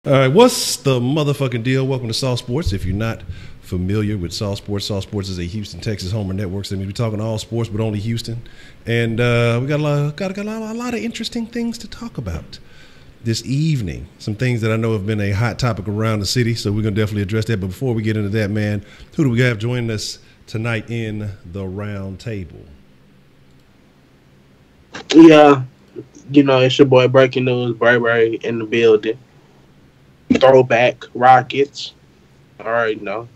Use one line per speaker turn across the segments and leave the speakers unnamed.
All right, what's the motherfucking deal? Welcome to Sauce Sports. If you're not familiar with Sauce Sports is a Houston, Texas homer network. So that means we're talking all sports, but only Houston. And we got a lot of interesting things to talk about this evening. Some things that I know have been a hot topic around the city, so we're going to definitely address that. But before we get into that, man, who do we have joining us tonight in the round table?
Yeah, you know, it's your boy Breaking News, Bray in the building. Throwback Rockets. All right, no.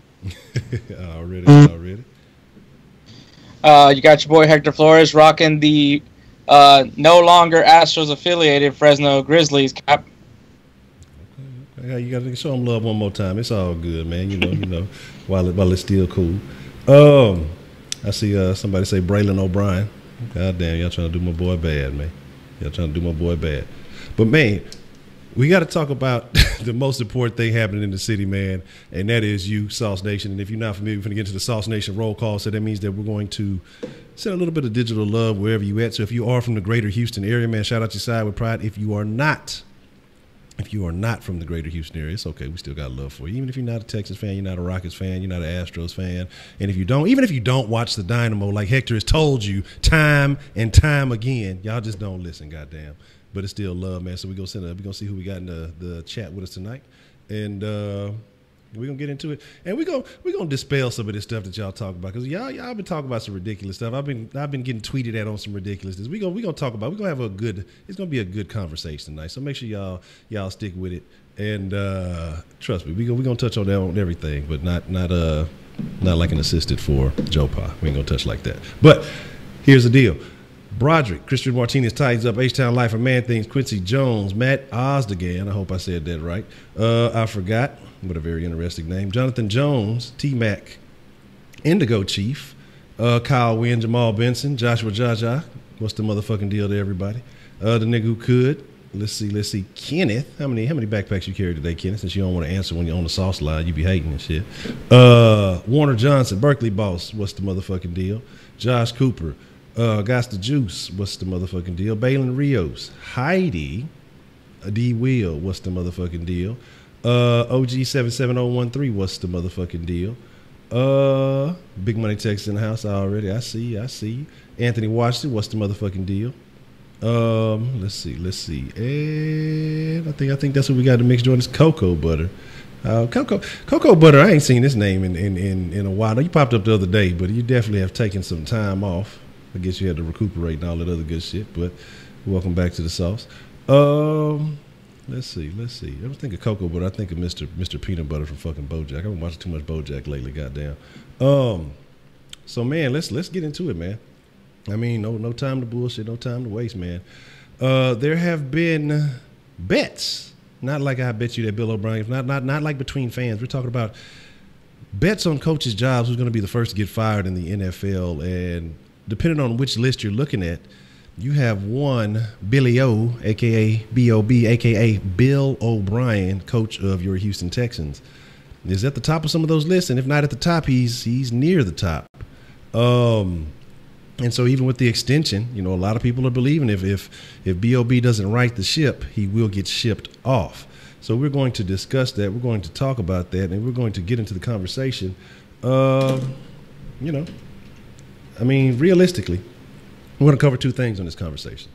already.
You got your boy Hector Flores rocking the no longer Astros affiliated Fresno Grizzlies cap.
Okay. You got to show them love one more time. It's all good, man. You know, while it's still cool. I see somebody say Braylon O'Brien. God damn, y'all trying to do my boy bad, man. But man, we got to talk about the most important thing happening in the city, man, and that is you, Sauce Nation. And if you're not familiar, we're going to get into the Sauce Nation roll call. So that means that we're going to send a little bit of digital love wherever you at. So if you are from the greater Houston area, man, shout out your side with pride. If you are not from the greater Houston area, it's okay. We still got love for you. Even if you're not a Texas fan, you're not a Rockets fan, you're not an Astros fan. And even if you don't watch the Dynamo, like Hector has told you time and time again, y'all just don't listen, goddamn. But it's still love, man. So we're gonna see who we got in the chat with us tonight. And we're gonna get into it. And we're gonna dispel some of this stuff that y'all talk about. Because y'all been talking about some ridiculous stuff. I've been getting tweeted at on some ridiculousness. We're gonna talk about it's gonna be a good conversation tonight. So make sure y'all stick with it. And trust me, we're gonna touch on that on everything, but not like an assisted for Joe Pa. We ain't gonna touch like that. But here's the deal. Broderick, Christian Martinez ties up H-Town Life of Man Things, Quincy Jones, Matt Osdegan, I hope I said that right. I forgot, what a very interesting name. Jonathan Jones, T-Mac, Indigo Chief, Kyle Wynn, Jamal Benson, Joshua Jaja, what's the motherfucking deal to everybody? The nigga who could, let's see, Kenneth, how many backpacks you carry today, Kenneth, since you don't want to answer when you're on the sauce line, you be hating and shit. Warner Johnson, Berkeley Boss, what's the motherfucking deal? Josh Cooper, Got the Juice, what's the motherfucking deal? Balin Rios, Heidi, D Will, what's the motherfucking deal? OG 77013, what's the motherfucking deal? Big Money Texas in the house already. I see you. Anthony Washington, what's the motherfucking deal? Let's see. And I think that's what we got to mix join is Cocoa Butter. Cocoa Butter, I ain't seen this name in a while. You popped up the other day, but you definitely have taken some time off. I guess you had to recuperate and all that other good shit, but welcome back to the sauce. Let's see. I don't think of Cocoa Butter. I think of Mr. Peanut Butter from fucking BoJack. I've been watching too much BoJack lately, goddamn. So man, let's get into it, man. I mean, no time to bullshit, no time to waste, man. There have been bets, not like I bet you that Bill O'Brien, not like between fans. We're talking about bets on coaches' jobs, who's going to be the first to get fired in the NFL, and depending on which list you're looking at, you have one Billy O, a.k.a. B.O.B., a.k.a. Bill O'Brien, coach of your Houston Texans, is at the top of some of those lists, and if not at the top, he's near the top. And so even with the extension, a lot of people are believing if B.O.B. doesn't right the ship, he will get shipped off. So we're going to discuss that. We're going to talk about that, and we're going to get into the conversation. Realistically, we're going to cover two things on this conversation.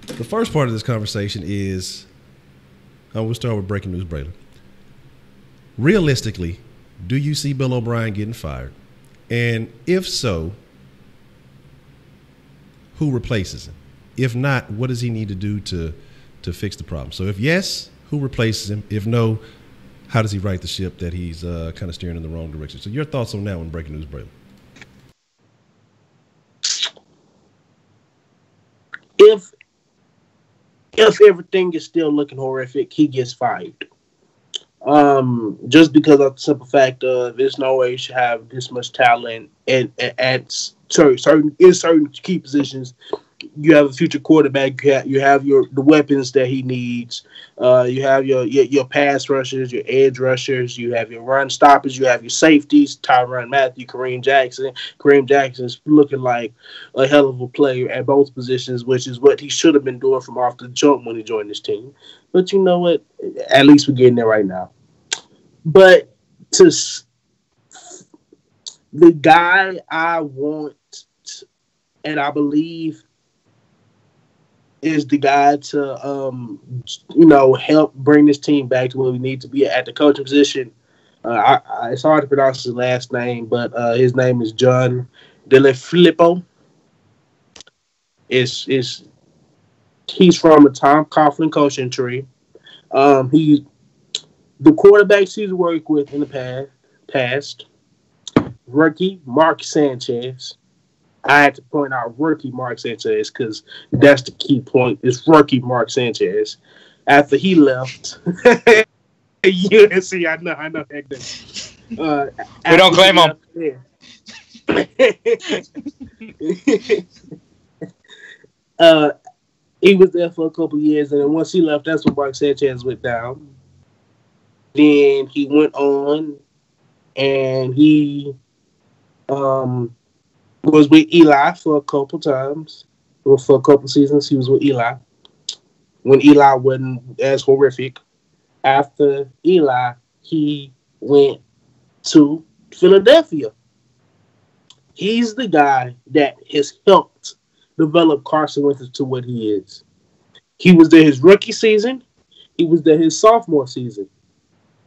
The first part of this conversation is, we'll start with breaking news, Braylon. Realistically, do you see Bill O'Brien getting fired? And if so, who replaces him? If not, what does he need to do to fix the problem? So if yes, who replaces him? If no, how does he right the ship that he's kind of steering in the wrong direction? So your thoughts on that one, breaking news, Braylon.
If everything is still looking horrific, he gets fired. Just because of the simple fact of there's no way you should have this much talent and at certain key positions, you have a future quarterback. You have the weapons that he needs. You have your pass rushers, your edge rushers. You have your run stoppers. You have your safeties. Tyrann Mathieu, Kareem Jackson. Kareem Jackson's looking like a hell of a player at both positions, which is what he should have been doing from off the jump when he joined this team. But you know what? At least we're getting there right now. But the guy I want, and I believe is the guy to, help bring this team back to where we need to be at the coaching position. It's hard to pronounce his last name, but his name is John DeFilippo. He's from a Tom Coughlin coaching tree. He's the quarterbacks he's worked with in the past. Rookie Mark Sanchez. I had to point out rookie Mark Sanchez because that's the key point. It's rookie Mark Sanchez. After he left, UNC, I know.
We don't claim him.
He was there for a couple of years, and then once he left, that's when Mark Sanchez went down. Then he went on, and he was with Eli for a couple times. For a couple seasons, he was with Eli. When Eli wasn't as horrific. After Eli, he went to Philadelphia. He's the guy that has helped develop Carson Wentz to what he is. He was there his rookie season. He was there his sophomore season.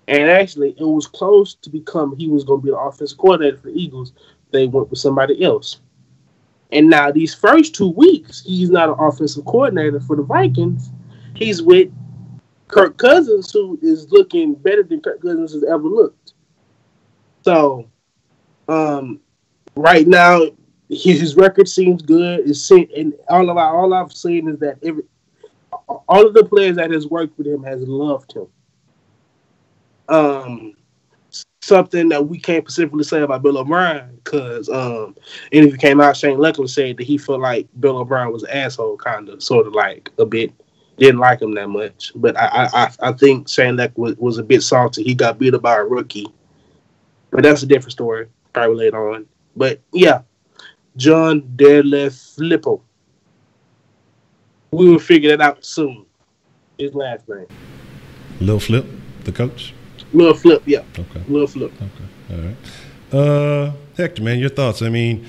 And actually, it was close to become he was going to be the offensive coordinator for the Eagles. They went with somebody else. And now these first 2 weeks, he's not an offensive coordinator for the Vikings. He's with Kirk Cousins, who is looking better than Kirk Cousins has ever looked. So, right now, his record seems good. And all I've seen is that all of the players that has worked with him has loved him. Something that we can't specifically say about Bill O'Brien, because interview came out, Shane Lechler said that he felt like Bill O'Brien was an asshole, kind of, sort of like a bit, didn't like him that much. But I think Shane Lechler was a bit salty. He got beat up by a rookie. But that's a different story, probably later on. But yeah, John DeFilippo. We will figure that out soon. His last name.
Lil Flip, the coach?
Lil Flip, yeah.
Okay.
Lil Flip.
Okay. All right. Hector, man, your thoughts. I mean,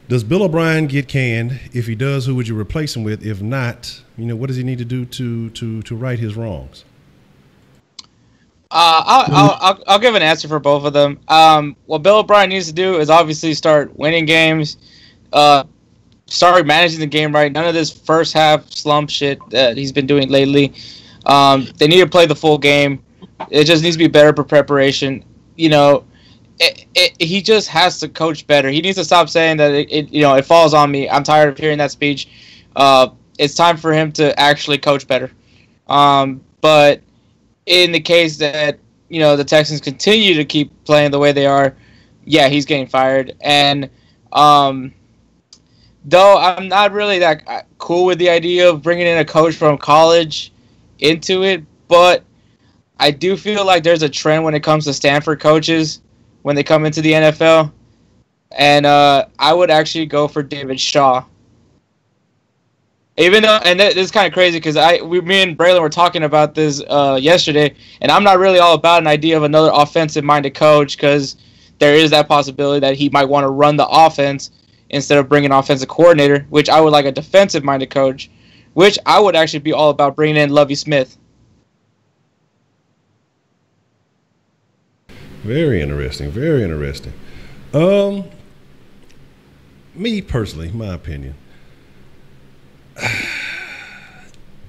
does Bill O'Brien get canned? If he does, who would you replace him with? If not, what does he need to do to right his wrongs?
I'll give an answer for both of them. What Bill O'Brien needs to do is obviously start winning games, start managing the game right. None of this first half slump shit that he's been doing lately. They need to play the full game. It just needs to be better for preparation. He just has to coach better. He needs to stop saying that it falls on me. I'm tired of hearing that speech. It's time for him to actually coach better. But in the case that the Texans continue to keep playing the way they are, yeah, he's getting fired. And though I'm not really that cool with the idea of bringing in a coach from college into it, but I do feel like there's a trend when it comes to Stanford coaches when they come into the NFL, and I would actually go for David Shaw. Even though, and this is kind of crazy because me and Braylon were talking about this yesterday, and I'm not really all about an idea of another offensive-minded coach because there is that possibility that he might want to run the offense instead of bringing an offensive coordinator, which I would like a defensive-minded coach, which I would actually be all about bringing in Lovie Smith.
Very interesting. Very interesting. Me personally, my opinion,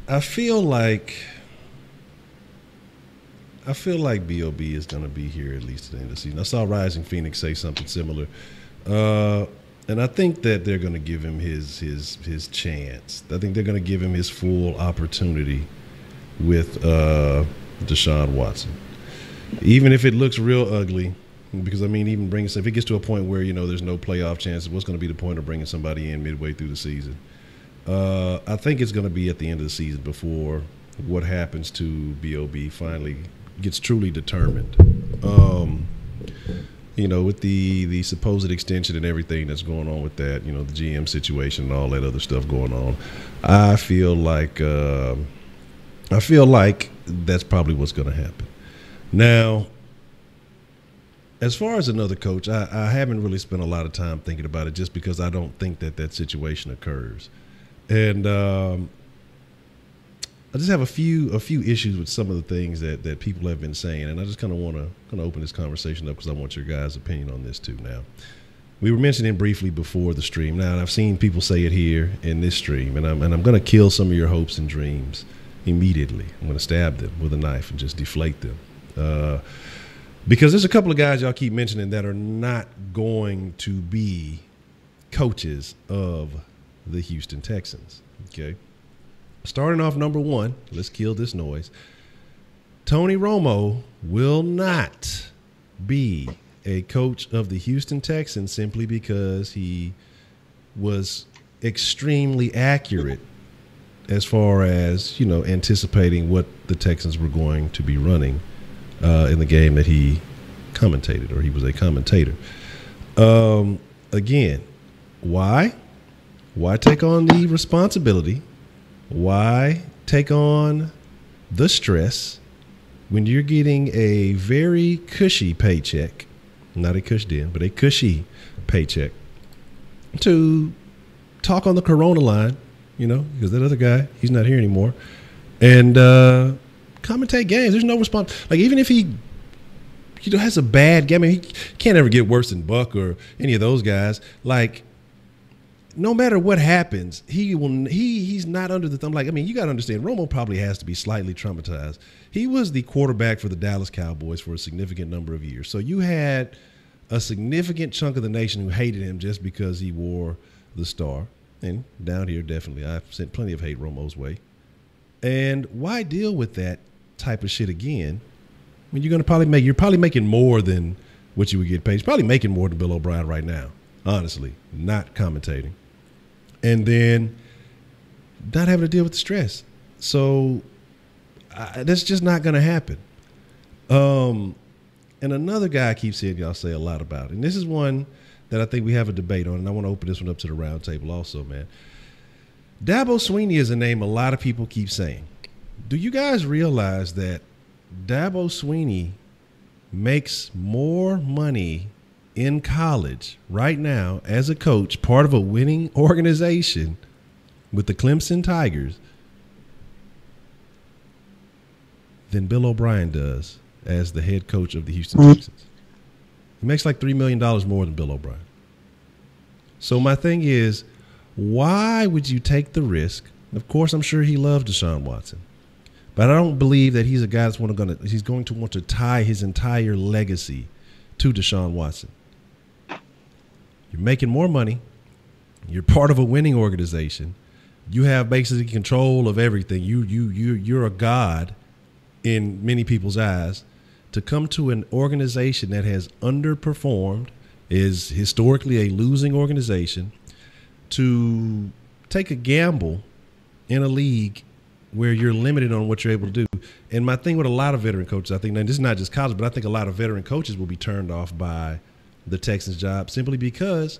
I feel like B.O.B. is going to be here at least at the end of the season. I saw Rising Phoenix say something similar, and I think that they're going to give him his chance. I think they're going to give him his full opportunity with Deshaun Watson. Even if it looks real ugly, because even if it gets to a point where there's no playoff chances, what's going to be the point of bringing somebody in midway through the season? I think it's going to be at the end of the season before what happens to B.O.B. finally gets truly determined. With the supposed extension and everything that's going on with that, the GM situation and all that other stuff going on, I feel like that's probably what's going to happen. Now, as far as another coach, I haven't really spent a lot of time thinking about it just because I don't think that situation occurs. And I just have a few issues with some of the things that people have been saying, and I just kind of want to open this conversation up because I want your guys' opinion on this too. Now, we were mentioning briefly before the stream. Now, I've seen people say it here in this stream, and I'm going to kill some of your hopes and dreams immediately. I'm going to stab them with a knife and just deflate them. Because there's a couple of guys y'all keep mentioning that are not going to be coaches of the Houston Texans. Okay. Starting off number one, let's kill this noise. Tony Romo will not be a coach of the Houston Texans simply because he was extremely accurate as far as, anticipating what the Texans were going to be running in the game that he commentated, or he was a commentator. Again, why? Why take on the responsibility? Why take on the stress when you're getting a very cushy paycheck, not a cush den, but a cushy paycheck, to talk on the Corona line, because that other guy, he's not here anymore, and commentate games. There's no response. Like, even if he has a bad game, he can't ever get worse than Buck or any of those guys. Like, no matter what happens, he's not under the thumb. Like, you got to understand, Romo probably has to be slightly traumatized. He was the quarterback for the Dallas Cowboys for a significant number of years. So you had a significant chunk of the nation who hated him just because he wore the star. And down here, definitely, I've sent plenty of hate Romo's way. And why deal with that type of shit again when you're probably making more than what you would get paid. You're probably making more than Bill O'Brien right now, honestly, not commentating. And then not having to deal with the stress. So that's just not going to happen. And another guy I keep seeing y'all say a lot about, and this is one that I think we have a debate on, and I want to open this one up to the round table also, man. Dabo Swinney is a name a lot of people keep saying. Do you guys realize that Dabo Swinney makes more money in college right now as a coach, part of a winning organization with the Clemson Tigers, than Bill O'Brien does as the head coach of the Houston Texans? He makes like $3 million more than Bill O'Brien. So my thing is, why would you take the risk? Of course, I'm sure he loves Deshaun Watson, but I don't believe that he's a guy he's going to want to tie his entire legacy to Deshaun Watson. You're making more money. You're part of a winning organization. You have basically control of everything. You're a god in many people's eyes. To come to an organization that has underperformed, is historically a losing organization, to take a gamble in a league where you're limited on what you're able to do. And my thing with a lot of veteran coaches, I think, and this is not just college, but I think a lot of veteran coaches will be turned off by the Texans job simply because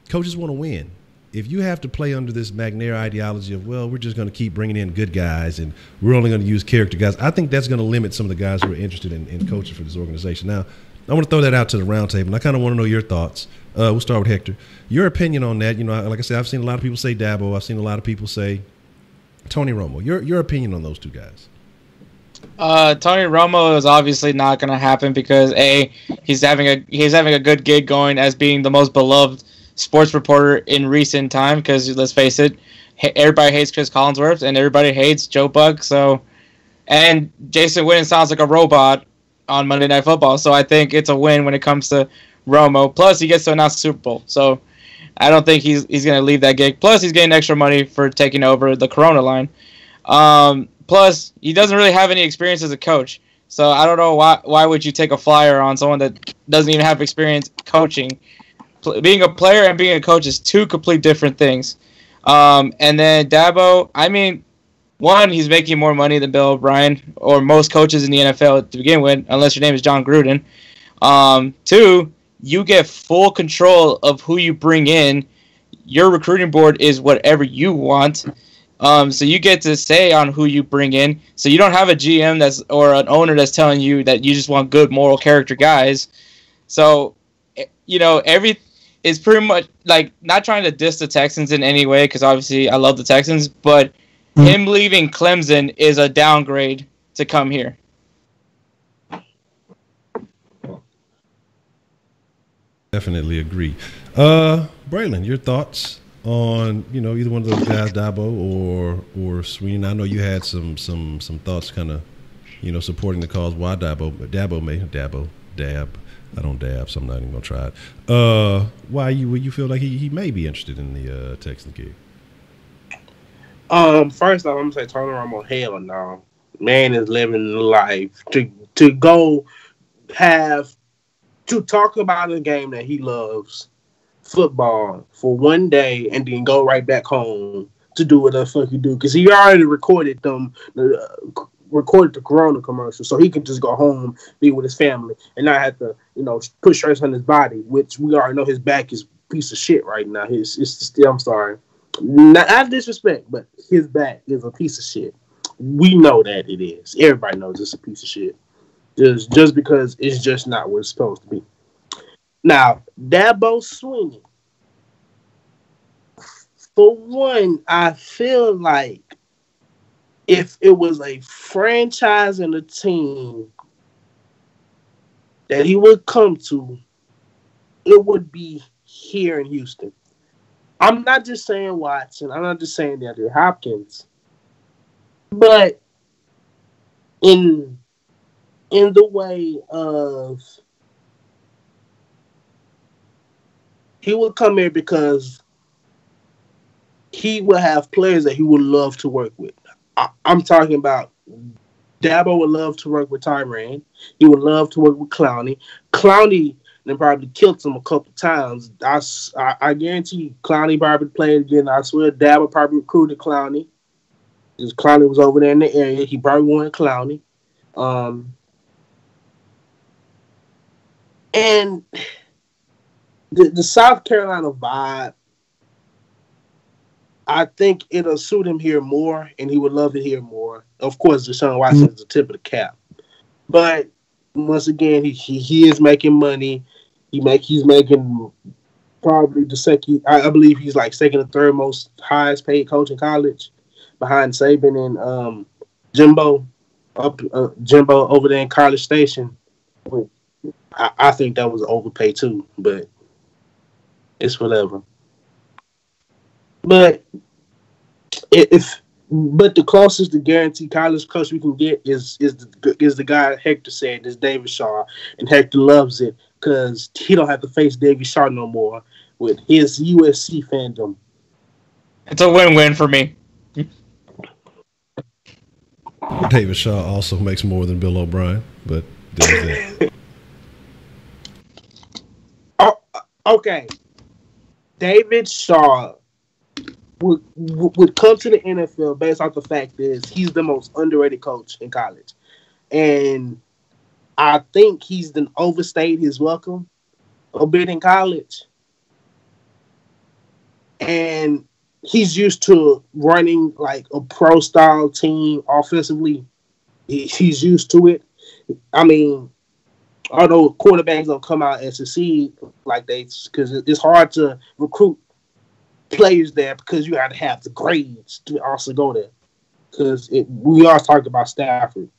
coaches want to win. If you have to play under this McNair ideology of, well, we're just going to keep bringing in good guys and we're only going to use character guys, I think that's going to limit some of the guys who are interested in coaching for this organization. Now, I want to throw that out to the round table, and I kind of want to know your thoughts. We'll start with Hector. Your opinion on that. Like I said, I've seen a lot of people say Dabo. I've seen a lot of people say Tony Romo. Your opinion on those two guys.
Tony Romo is obviously not going to happen because he's having a good gig going as being the most beloved sports reporter in recent time. Because let's face it, everybody hates Chris Collinsworth and everybody hates Joe Buck. And Jason Witten sounds like a robot on Monday Night Football. So I think it's a win when it comes to Romo. Plus, he gets to announce the Super Bowl. So I don't think he's going to leave that gig. Plus, he's getting extra money for taking over the Corona line. Plus, he doesn't really have any experience as a coach. So I don't know why would you take a flyer on someone that doesn't even have experience coaching. Being a player and being a coach is two complete different things. And then Dabo, I mean, one, he's making more money than Bill O'Brien or most coaches in the NFL to begin with, unless your name is John Gruden. Two, you get full control of who you bring in. Your recruiting board is whatever you want. So you get to say on who you bring in. So you don't have a GM or an owner that's telling you that you just want good moral character guys. So, it's pretty much like not trying to diss the Texans in any way, because obviously I love the Texans, but him leaving Clemson is a downgrade to come here.
Definitely agree. Braylon, your thoughts on either one of those guys, Dabo or Sweeney? I know you had some thoughts, kind of supporting the cause. Why Dabo? I don't dab, so I'm not even gonna try it. Why you feel like he may be interested in the Texan kid?
First off, I'm gonna say Tony Romo, hell no. Man is living life to go have to talk about a game that he loves, football, for one day and then go right back home to do what the fuck you do, because he already recorded the Corona commercial, so he can just go home, be with his family, and not have to, put shirts on his body, which we already know his back is a piece of shit right now. I'm sorry, not disrespect, but his back is a piece of shit. We know that it is. Everybody knows it's a piece of shit. Just because it's just not what it's supposed to be. Now, Dabo Sweeney, for one, I feel like if it was a franchise and a team that he would come to, it would be here in Houston. I'm not just saying Watson. I'm not just saying DeAndre Hopkins. But in the way of, he would come here because he would have players that he would love to work with. I'm talking about Dabo would love to work with Tyrann. He would love to work with Clowney. Clowney then probably killed him a couple times. I guarantee Clowney probably played again. I swear Dabo probably recruited Clowney. Because Clowney was over there in the area. He probably wanted Clowney. And the South Carolina vibe, I think it'll suit him here more, and he would love it here more. Of course, Deshaun Watson is the tip of the cap. But once again, he is making money. He's making probably the second. I believe he's like second or third most highest paid coach in college, behind Saban and Jimbo over there in College Station. I think that was overpay too, but it's whatever. But the closest to guaranteed college coach we can get is the guy Hector said, is David Shaw, and Hector loves it because he don't have to face David Shaw no more with his USC fandom.
It's a win-win for me.
David Shaw also makes more than Bill O'Brien, but there's that.
Okay, David Shaw would come to the NFL based off the fact is he's the most underrated coach in college. And I think he's done overstayed his welcome a bit in college. And he's used to running like a pro-style team offensively. He's used to it. I mean, although quarterbacks don't come out and succeed like they, because it's hard to recruit players there because you got to have the grades to also go there. Because we are talking about Stafford,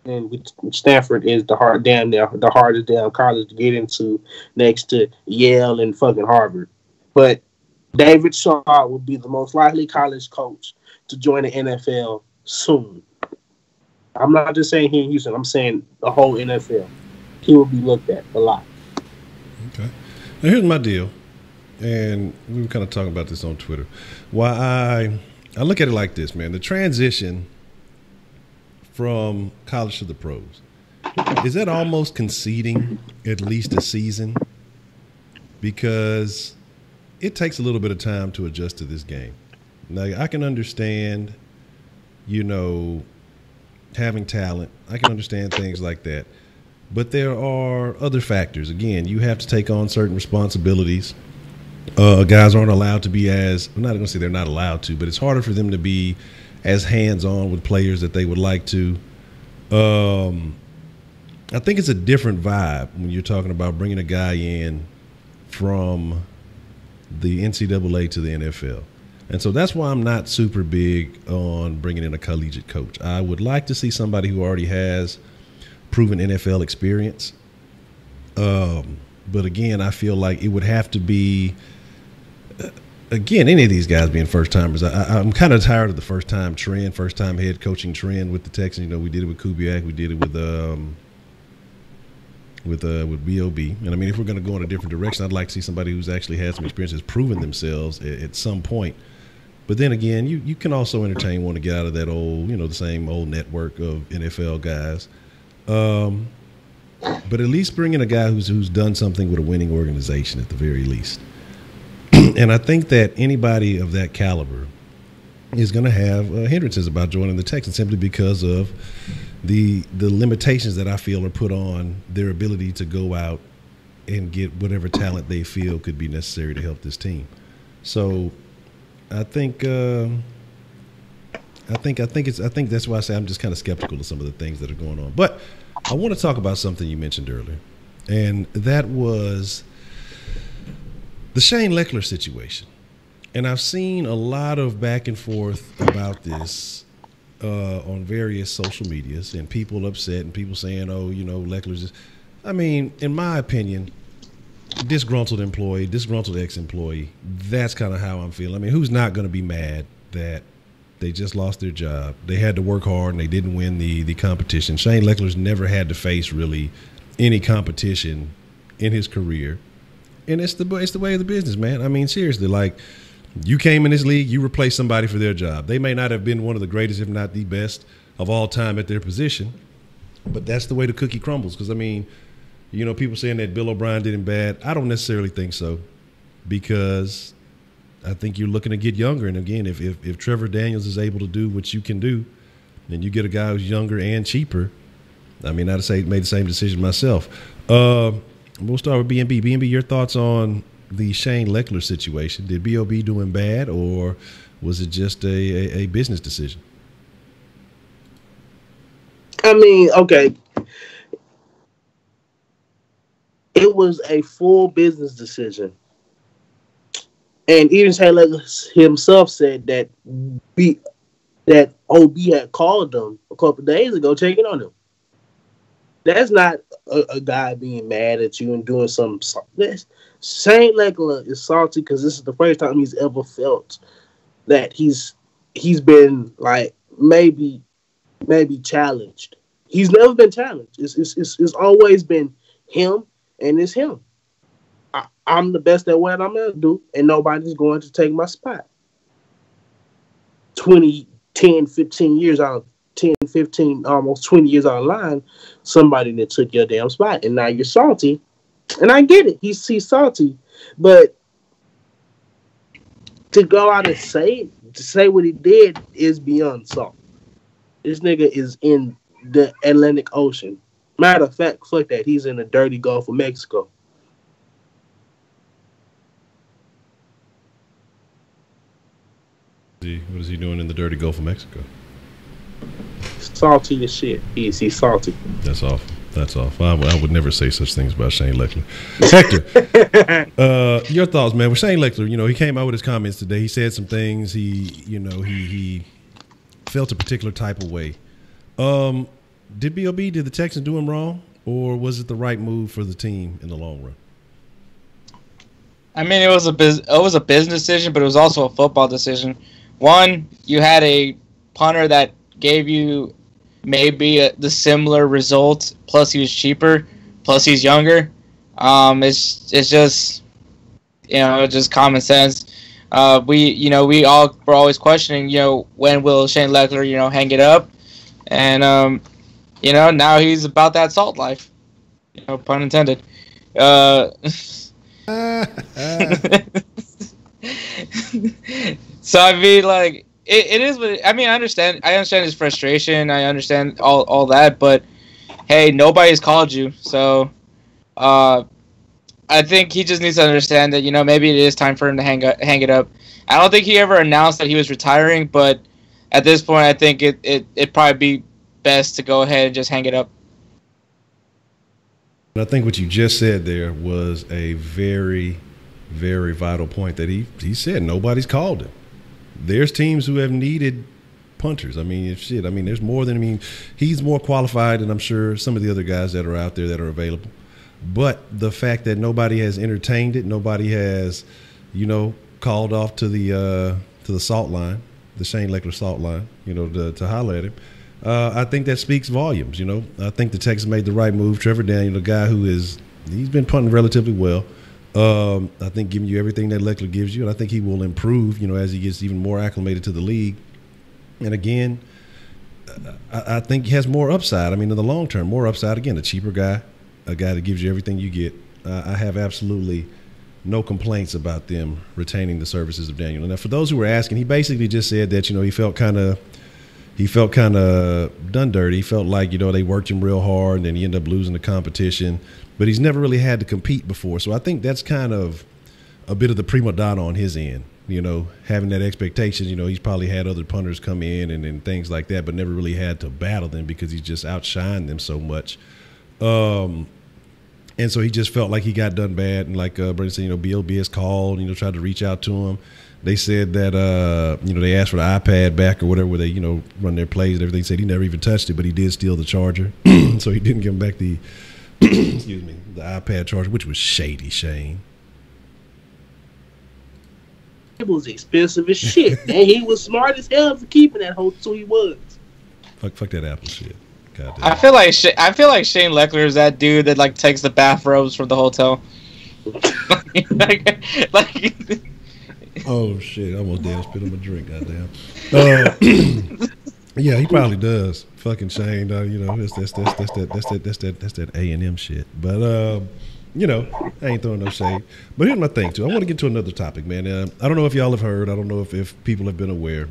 and Stanford is the hardest damn college to get into, next to Yale and fucking Harvard. But David Shaw would be the most likely college coach to join the NFL soon. I'm not just saying here in Houston. I'm saying the whole NFL. He will be looked at a lot.
Okay. Now here's my deal, and we were kind of talking about this on Twitter. Why I look at it like this, man. The transition from college to the pros, is that almost conceding at least a season? Because it takes a little bit of time to adjust to this game. Like, I can understand, having talent. I can understand things like that. But there are other factors. Again, you have to take on certain responsibilities. Guys aren't allowed to be I'm not going to say they're not allowed to, but it's harder for them to be as hands-on with players that they would like to. I think it's a different vibe when you're talking about bringing a guy in from the NCAA to the NFL. And so that's why I'm not super big on bringing in a collegiate coach. I would like to see somebody who already has proven NFL experience. But again, I feel like it would have to be, again, any of these guys being first-timers. I'm kind of tired of the first-time trend, first-time head coaching trend with the Texans. We did it with Kubiak. We did it with B.O.B. And I mean, if we're going to go in a different direction, I'd like to see somebody who's actually had some experience, has proven themselves at some point. But then again, you can also entertain wanting to get out of that old, the same old network of NFL guys. But at least bring in a guy who's done something with a winning organization at the very least. And I think that anybody of that caliber is going to have hindrances about joining the Texans simply because of the limitations that I feel are put on their ability to go out and get whatever talent they feel could be necessary to help this team. So I think that's why I say I'm just kind of skeptical of some of the things that are going on. But I want to talk about something you mentioned earlier, and that was the Shane Lechler situation. And I've seen a lot of back and forth about this on various social medias, and people upset and people saying, Lechler's just, I mean, in my opinion, disgruntled employee, disgruntled ex-employee, that's kind of how I'm feeling. I mean, who's not going to be mad that they just lost their job? They had to work hard and they didn't win the competition. Shane Lechler's never had to face really any competition in his career. And it's the way of the business, man. I mean, seriously, like, you came in this league, you replaced somebody for their job. They may not have been one of the greatest, if not the best of all time at their position, but that's the way the cookie crumbles. Because, I mean, people saying that Bill O'Brien did him bad. I don't necessarily think so, because I think you're looking to get younger. And, again, if Trevor Daniels is able to do what you can do, then you get a guy who's younger and cheaper. I mean, I'd say made the same decision myself. We'll start with B&B. B&B, your thoughts on the Shane Lechler situation? Did B.O.B. do him bad, or was it just a business decision?
I mean, okay. It was a full business decision. And even Shane Lechler himself said that OB had called them a couple of days ago checking on him. That's not a guy being mad at you and doing something. Shane Lechler is salty because this is the first time he's ever felt that he's been like maybe challenged. He's never been challenged. It's always been him, and it's him. I'm the best at what I'm gonna do, and nobody's going to take my spot. 10, 15 years out of 10, 15, almost 20 years out of line, somebody that took your damn spot, and now you're salty. And I get it. He's salty. But to go out and say what he did is beyond salt. This nigga is in the Atlantic Ocean. Matter of fact, fuck that. He's in the dirty Gulf of Mexico.
What is he doing in the dirty Gulf of Mexico?
Salty as shit. He's salty.
That's awful. That's awful. I would never say such things about Shane Lechler. Hector, your thoughts, man. With Shane Lechler, he came out with his comments today. He said some things. He felt a particular type of way. Did B.O.B., did the Texans do him wrong, or was it the right move for the team in the long run?
I mean, it was a business decision, but it was also a football decision. One, you had a punter that gave you maybe the similar result, plus he was cheaper, plus he's younger. It's just just common sense. We all were always questioning, when will Shane Lechler, hang it up, and now he's about that salt life, pun intended. So I mean, like it is. I mean, I understand his frustration. I understand all that, but hey, nobody's called you, so I think he just needs to understand that maybe it is time for him to hang it up. I don't think he ever announced that he was retiring, but at this point, I think it'd probably be best to go ahead and just hang it up.
I think what you just said there was a very, very vital point that he said nobody's called him. There's teams who have needed punters. I mean, shit. I mean, there's more than. I mean, he's more qualified than I'm sure some of the other guys that are out there that are available. But the fact that nobody has entertained it, nobody has, called off to the salt line, the Shane Lechler salt line, to holler at him. I think that speaks volumes. I think the Texans made the right move. Trevor Daniel, a guy he's been punting relatively well. I think giving you everything that Lechler gives you, and I think he will improve, as he gets even more acclimated to the league. And again, I think he has more upside. I mean, in the long term, more upside. Again, a cheaper guy, a guy that gives you everything you get. I have absolutely no complaints about them retaining the services of Daniel. And now, for those who were asking, he basically just said that he felt kind of done dirty. He felt like they worked him real hard, and then he ended up losing the competition. But he's never really had to compete before, so I think that's kind of a bit of the prima donna on his end. Having that expectation. He's probably had other punters come in and things like that, but never really had to battle them because he's just outshined them so much. And so he just felt like he got done bad. And like Brandon said, BLB has called, tried to reach out to him. They said that, they asked for the iPad back or whatever, where they, run their plays and everything. Said he never even touched it, but he did steal the charger. So he didn't give him back the, excuse me, the iPad charger, which was shady, Shane.
It was expensive as shit. And he was smart as hell for keeping that whole, so he was.
Fuck that Apple shit. God damn.
I feel like Shane Lechler is that dude that takes the bathrobes from the hotel. like
Oh shit! I almost damn spit on my drink. Goddamn. Yeah, he probably does. Fucking Shane. That's that A&M shit. But I ain't throwing no shade. But here's my thing too. I want to get to another topic, man. I don't know if y'all have heard. I don't know if people have been aware.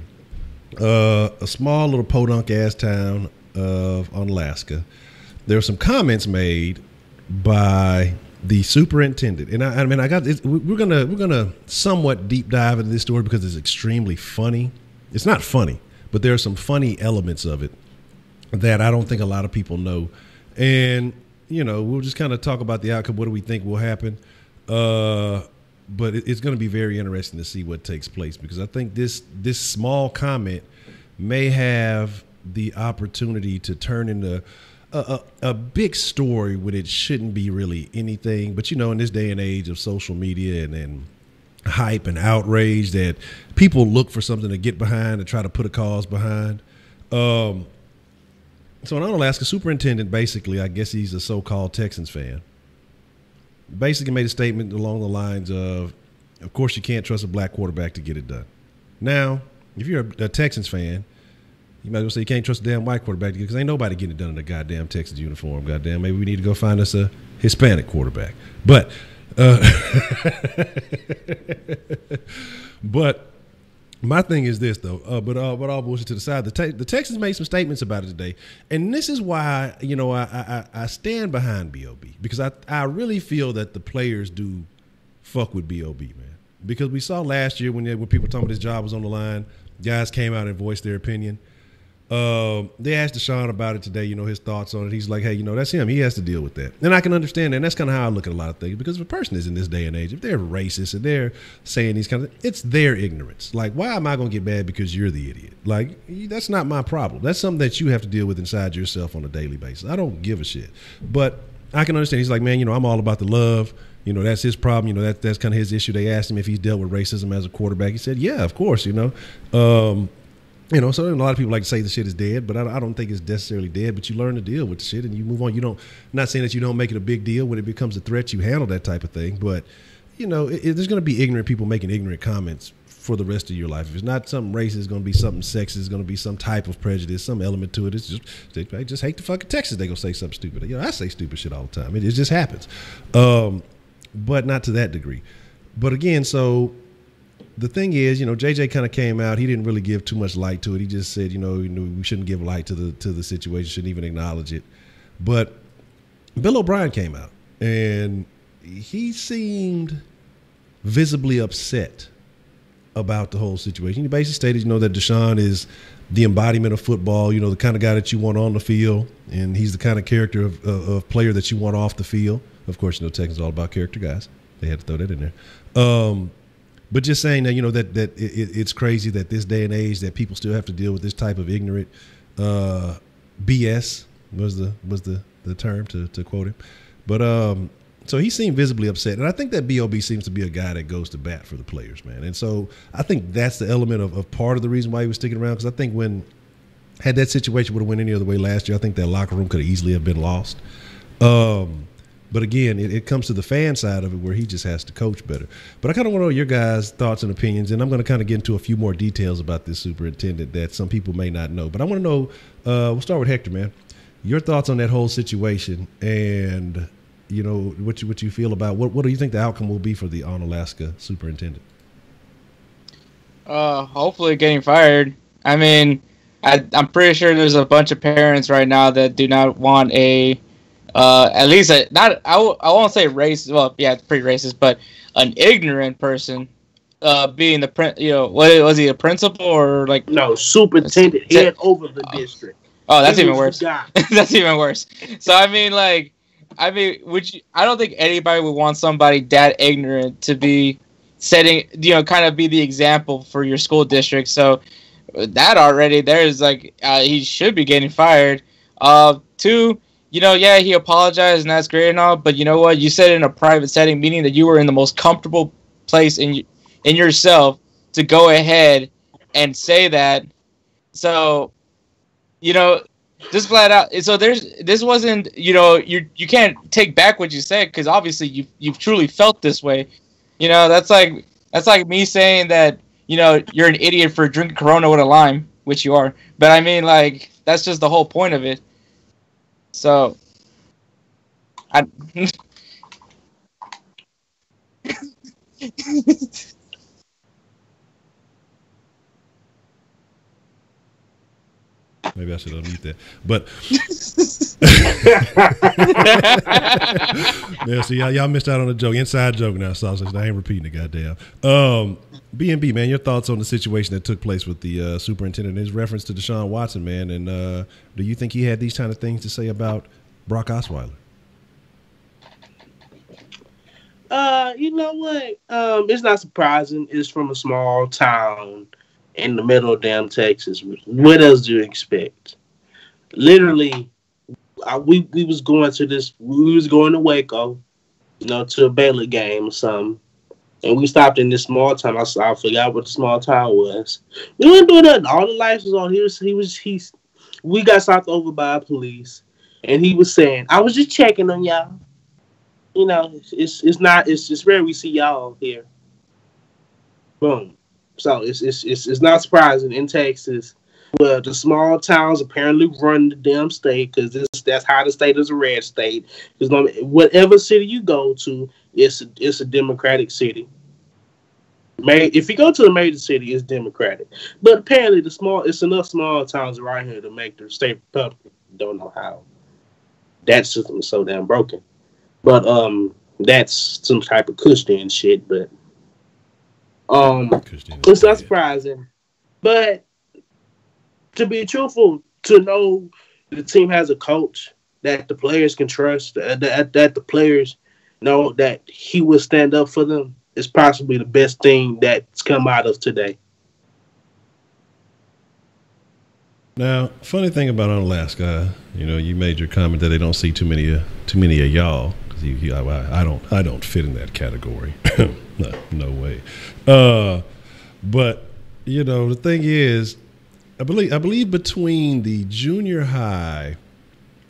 A small little podunk ass town of Onalaska. There were some comments made by the superintendent, and I mean, we're gonna somewhat deep dive into this story because it's extremely funny. It's not funny, but there are some funny elements of it that I don't think a lot of people know, and we'll just kind of talk about the outcome. What do we think will happen? But it's going to be very interesting to see what takes place because I think this small comment may have the opportunity to turn into a big story when it shouldn't be really anything. But, in this day and age of social media and hype and outrage that people look for something to get behind and try to put a cause behind. So an Onalaska superintendent, basically, I guess he's a so-called Texans fan, basically made a statement along the lines of course, you can't trust a black quarterback to get it done. Now, if you're a Texans fan, you might as well say you can't trust a damn white quarterback because ain't nobody getting it done in a goddamn Texans uniform. Goddamn, maybe we need to go find us a Hispanic quarterback. But, but my thing is this though. But all bullshit to the side. The Texans made some statements about it today, and this is why I stand behind B.O.B. because I really feel that the players do fuck with B.O.B. man. Because we saw last year when people talking about his job was on the line, guys came out and voiced their opinion. They asked Deshaun about it today, his thoughts on it. He's like, hey, that's him. He has to deal with that. And I can understand that. And that's kind of how I look at a lot of things. Because if a person is in this day and age, if they're racist and they're saying these kind of things, it's their ignorance. Like, why am I going to get mad because you're the idiot? Like, that's not my problem. That's something that you have to deal with inside yourself on a daily basis. I don't give a shit. But I can understand. He's like, man, I'm all about the love. That's his problem. That's kind of his issue. They asked him if he's dealt with racism as a quarterback. He said, yeah, of course, so a lot of people like to say the shit is dead, but I don't think it's necessarily dead. But you learn to deal with the shit and you move on. Not saying that you don't make it a big deal when it becomes a threat. You handle that type of thing. But there's going to be ignorant people making ignorant comments for the rest of your life. If it's not something racist, it's going to be something sexist. It's going to be some type of prejudice, some element to it. It's just they just hate the fucking Texas. They gonna say something stupid. I say stupid shit all the time. It just happens, but not to that degree. But again, so the thing is, JJ kind of came out. He didn't really give too much light to it. He just said, we shouldn't give light to the situation, shouldn't even acknowledge it. But Bill O'Brien came out, and he seemed visibly upset about the whole situation. He basically stated, that Deshaun is the embodiment of football, the kind of guy that you want on the field, and he's the kind of character of player that you want off the field. Of course, Texans all about character guys. They had to throw that in there. But just saying that, that it's crazy that this day and age that people still have to deal with this type of ignorant BS was the term to quote him. But so he seemed visibly upset, and I think that B.O.B. seems to be a guy that goes to bat for the players, man. And so I think that's the element of part of the reason why he was sticking around, because I think had that situation would have went any other way last year, I think that locker room could have easily have been lost. But again, it comes to the fan side of it where he just has to coach better. But I kind of want to know your guys' thoughts and opinions, and I'm going to kind of get into a few more details about this superintendent that some people may not know. But I want to know, we'll start with Hector, man. Your thoughts on that whole situation, and what you feel about what do you think the outcome will be for the Onalaska superintendent?
Hopefully getting fired. I mean, I'm pretty sure there's a bunch of parents right now that do not want at least I won't say racist. Well, yeah, it's pretty racist, but an ignorant person being what was he, a principal or like?
No, superintendent, head over the district.
Oh, that's even worse. That's even worse. So I mean, I don't think anybody would want somebody that ignorant to be setting, kind of be the example for your school district. So that already there's he should be getting fired. Two. Yeah, he apologized and that's great and all, but you know what? You said it in a private setting, meaning that you were in the most comfortable place in yourself to go ahead and say that. So, just flat out. So this wasn't, you can't take back what you said because obviously you've truly felt this way. That's like me saying that you're an idiot for drinking Corona with a lime, which you are. But I mean, that's just the whole point of it. So,
maybe I should unmute that. But yeah, see, y'all missed out on a joke, inside joke now, Sauceline. I ain't repeating it, goddamn. B&B, man, your thoughts on the situation that took place with the superintendent, his reference to Deshaun Watson, man, and do you think he had these kind of things to say about Brock Osweiler?
You know what? It's not surprising. It's from a small town in the middle of damn Texas. What else do you expect? Literally, we was going to Waco, to a Baylor game or something. And we stopped in this small town. I forgot what the small town was. We weren't doing nothing. All the lights was on. We got stopped over by police. And he was saying, I was just checking on y'all. It's rare we see y'all here. Boom. So it's not surprising in Texas. Well, the small towns apparently run the damn state because that's how the state is a red state. Because whatever city you go to, it's a Democratic city. If you go to a major city, it's Democratic. But apparently, it's enough small towns around here to make the state Republican. Don't know how. That system is so damn broken. But that's some type of Christian shit. But it's not surprising. But to be truthful, to know the team has a coach that the players can trust, that the players know that he will stand up for them, is possibly the best thing that's come out of today.
Now, funny thing about Onalaska, you made your comment that they don't see too many of y'all. I don't fit in that category. No way. But the thing is, I believe between the junior high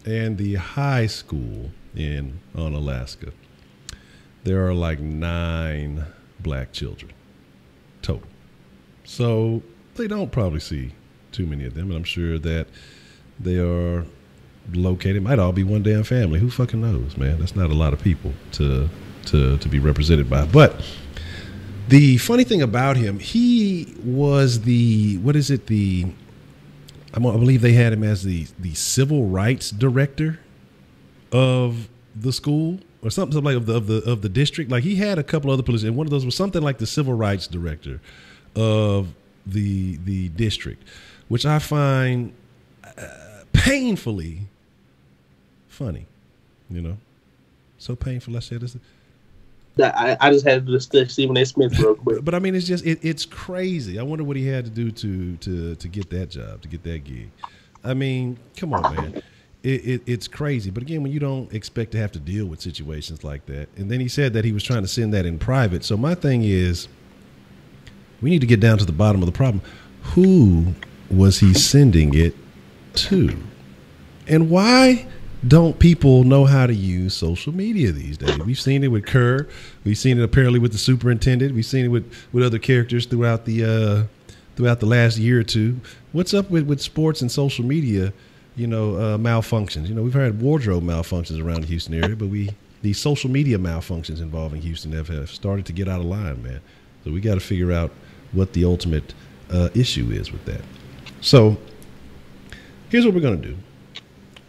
and the high school in Onalaska, there are 9 black children total. So they don't probably see too many of them, and I'm sure that they are located, might all be one damn family. Who fucking knows, man? That's not a lot of people to be represented by. But The funny thing about him, he was the I believe they had him as the civil rights director of the school or something like of the district. Like he had a couple other positions, and one of those was something like the civil rights director of the district, which I find painfully funny. You know, so painful. I said this.
I just had to discuss Stephen A. Smith real quick.
But I mean, it's just it's crazy. I wonder what he had to do to get that job, to get that gig. I mean, come on, man. It's crazy. But again, when you don't expect to have to deal with situations like that, and then he said that he was trying to send that in private. So my thing is, we need to get down to the bottom of the problem. Who was he sending it to, and why don't people know how to use social media these days? We've seen it with Kerr. We've seen it apparently with the superintendent. We've seen it with other characters throughout the last year or two. What's up with sports and social media, malfunctions? We've had wardrobe malfunctions around the Houston area, but these social media malfunctions involving Houston have started to get out of line, man. So we got to figure out what the ultimate issue is with that. So here's what we're going to do.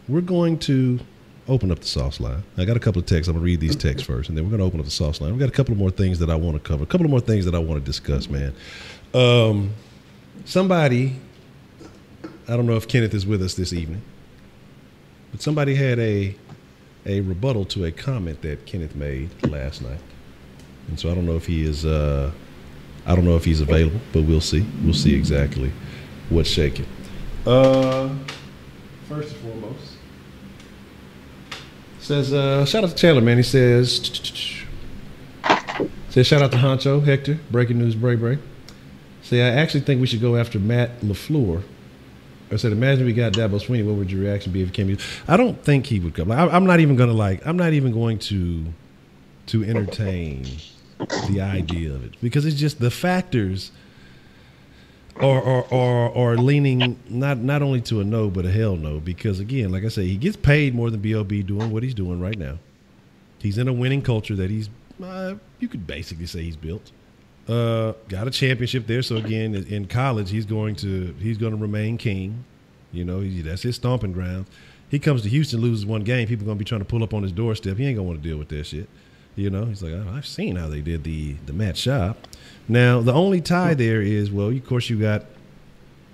We're going to open up the Sauceline. I got a couple of texts. I'm going to read these texts first, and then we're going to open up the Sauceline. We've got a couple of more things that I want to cover, a couple of more things that I want to discuss, man. Somebody, I don't know if Kenneth is with us this evening, but somebody had a rebuttal to a comment that Kenneth made last night. And so I don't know if he is, I don't know if he's available, but we'll see. We'll see exactly what's shaking. First and foremost, says, shout out to Chandler, man. He says, shout out to Honcho, Hector, breaking news, break. Say, I actually think we should go after Matt LaFleur. I said, imagine we got Dabo Swinney. What would your reaction be if he came? I don't think he would come. I'm not even going to entertain the idea of it, because it's just the factors are leaning not only to a no, but a hell no. Because again, like I say, he gets paid more than B.O.B. doing what he's doing right now. He's in a winning culture that he's you could basically say he's built. Got a championship there, so again, in college, he's going to remain king. That's his stomping ground. He comes to Houston, loses one game, people are going to be trying to pull up on his doorstep. He ain't going to want to deal with that shit. He's like, I've seen how they did the Matt Schaub. Now, the only tie there is, well, of course, you have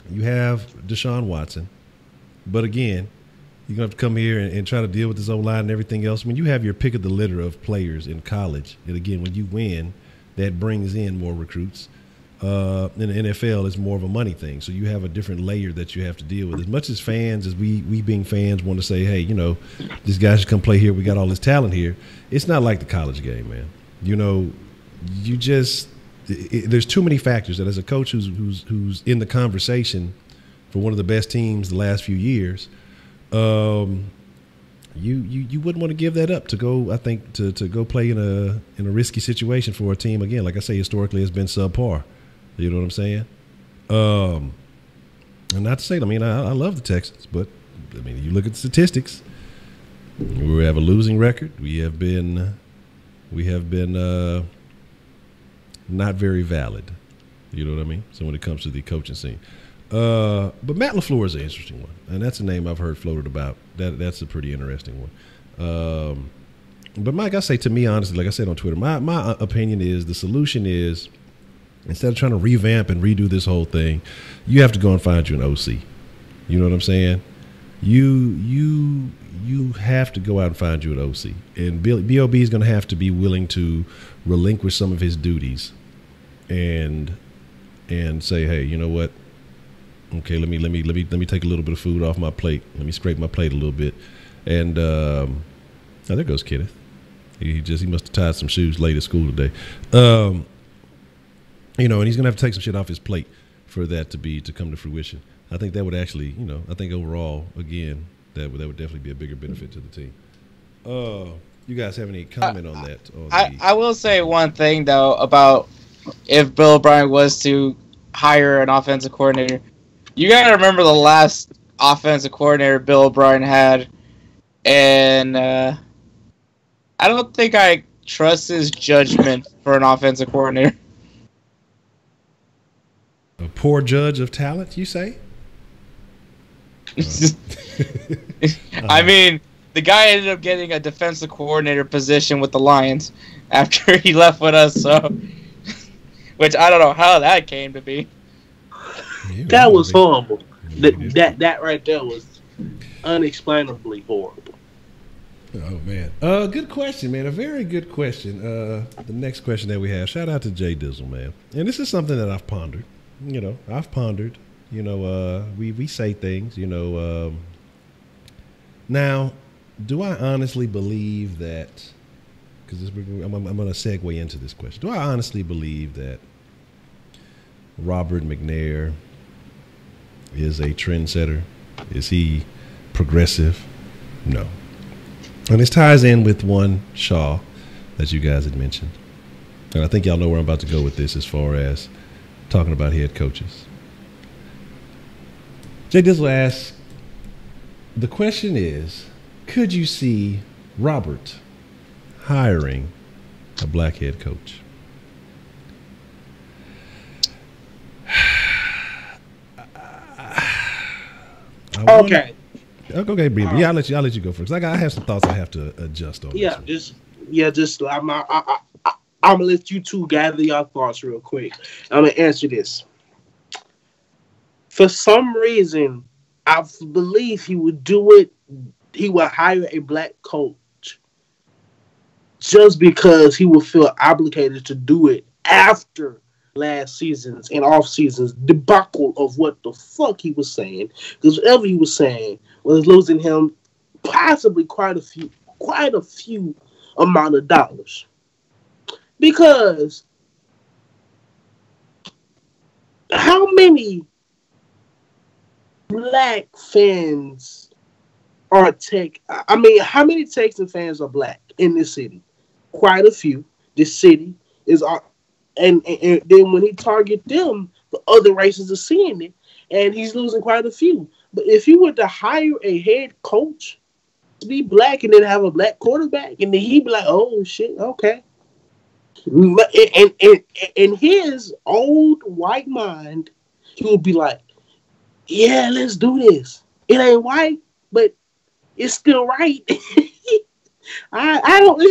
Deshaun Watson. But again, you're going to have to come here and try to deal with this O-line and everything else. I mean, you have your pick of the litter of players in college. And again, when you win, that brings in more recruits. In the NFL, it's more of a money thing. So you have a different layer that you have to deal with. As much as fans, as we being fans, want to say, hey, this guy should come play here. We got all this talent here. It's not like the college game, man. There's too many factors that as a coach who's in the conversation for one of the best teams the last few years, you wouldn't want to give that up to go. I think to go play in a risky situation for a team, again, like I say, historically has been subpar. You know what I'm saying? And not to say, I love the Texans, but you look at the statistics. We have a losing record. We have been not very valid. You know what I mean? So when it comes to the coaching scene. But Matt LaFleur is an interesting one. And that's a name I've heard floated about. That's a pretty interesting one. But Mike, I say, to me, honestly, like I said on Twitter, my opinion is the solution is, instead of trying to revamp and redo this whole thing, you have to go and find you an OC. You know what I'm saying? You have to go out and find you an OC. And B.O.B. is going to have to be willing to relinquish some of his duties and say, hey, you know what? Okay, let me take a little bit of food off my plate. Let me scrape my plate a little bit. And there goes Kenneth. He must have tied some shoes late at school today. And he's going to have to take some shit off his plate for that to come to fruition. I think that would actually, I think overall, again, that would definitely be a bigger benefit to the team. You guys have any comment on that?
I will say one thing, though, about if Bill O'Brien was to hire an offensive coordinator. You got to remember the last offensive coordinator Bill O'Brien had, and I don't think I trust his judgment for an offensive coordinator.
poor judge of talent, you say?
I mean, the guy ended up getting a defensive coordinator position with the Lions after he left with us, so which I don't know how that came to be.
That was horrible. That right there was unexplainably horrible.
Oh man, good question, man. A very good question. The next question that we have. Shout out to Jay Dizzle, man. And this is something that I've pondered. We say things. Now, do I honestly believe that? Because I'm going to segue into this question. Do I honestly believe that Robert McNair is a trendsetter? Is he progressive? No. And this ties in with one Shaw that you guys had mentioned. And I think y'all know where I'm about to go with this as far as talking about head coaches. Jay Dizzle asks, the question is, could you see Robert hiring a black head coach?
Okay.
Okay, baby. I'll let you go first. I have some thoughts I have to adjust on.
I'm gonna let you two gather your thoughts real quick. I'm gonna answer this. For some reason, I believe he would do it. He would hire a black coach just because he would feel obligated to do it after last season's and off season's debacle of what the fuck he was saying. Because whatever he was saying was losing him possibly quite a few amount of dollars. Because how many black fans are how many Texan fans are black in this city? Quite a few. This city is and then when he target them, the other races are seeing it, and he's losing quite a few. But if you were to hire a head coach to be black and then have a black quarterback, and then he'd be like, oh shit, okay. And in his old white mind, he would be like, yeah, let's do this. It ain't white, but it's still right. I don't.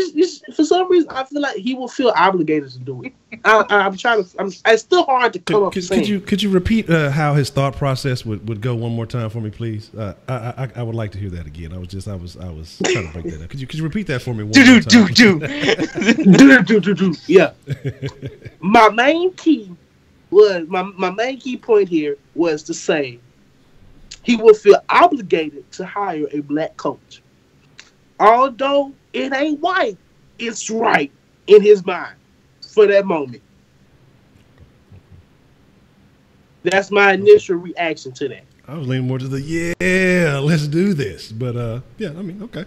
For some reason, I feel like he will feel obligated to do it. It's still hard to come up with.
Could you repeat how his thought process would go one more time for me, please? I would like to hear that again. I was trying to break that up. Could you repeat that for me one more time?
Yeah. My main key point here was to say he will feel obligated to hire a black coach. Although it ain't white, it's right in his mind for that moment. That's my initial reaction to that.
I was leaning more to the let's do this, but okay.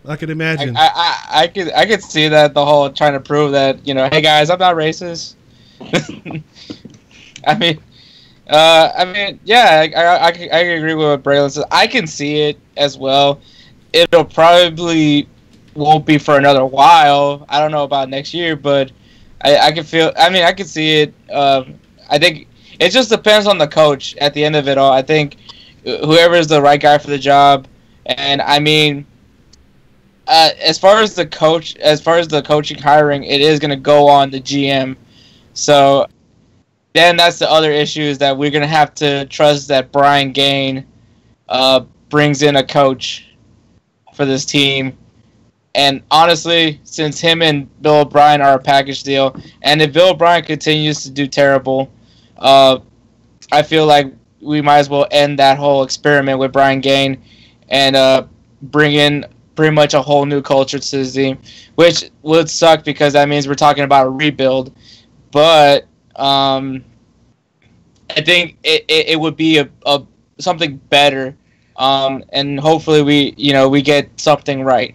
I could imagine.
I could see that, the whole trying to prove that, hey guys, I'm not racist. I agree with what Braylon says. I can see it as well. It'll probably won't be for another while. I don't know about next year, but I can feel. I can see it. I think it just depends on the coach at the end of it all. I think whoever is the right guy for the job, and as far as the coaching hiring, it is going to go on the GM. So then that's the other issue, is that we're going to have to trust that Brian Gaine brings in a coach for this team. And honestly, since him and Bill O'Brien are a package deal, and if Bill O'Brien continues to do terrible, I feel like we might as well end that whole experiment with Brian Gaine and bring in pretty much a whole new culture to the team, which would suck because that means we're talking about a rebuild. But I think it would be a something better, and hopefully we get something right.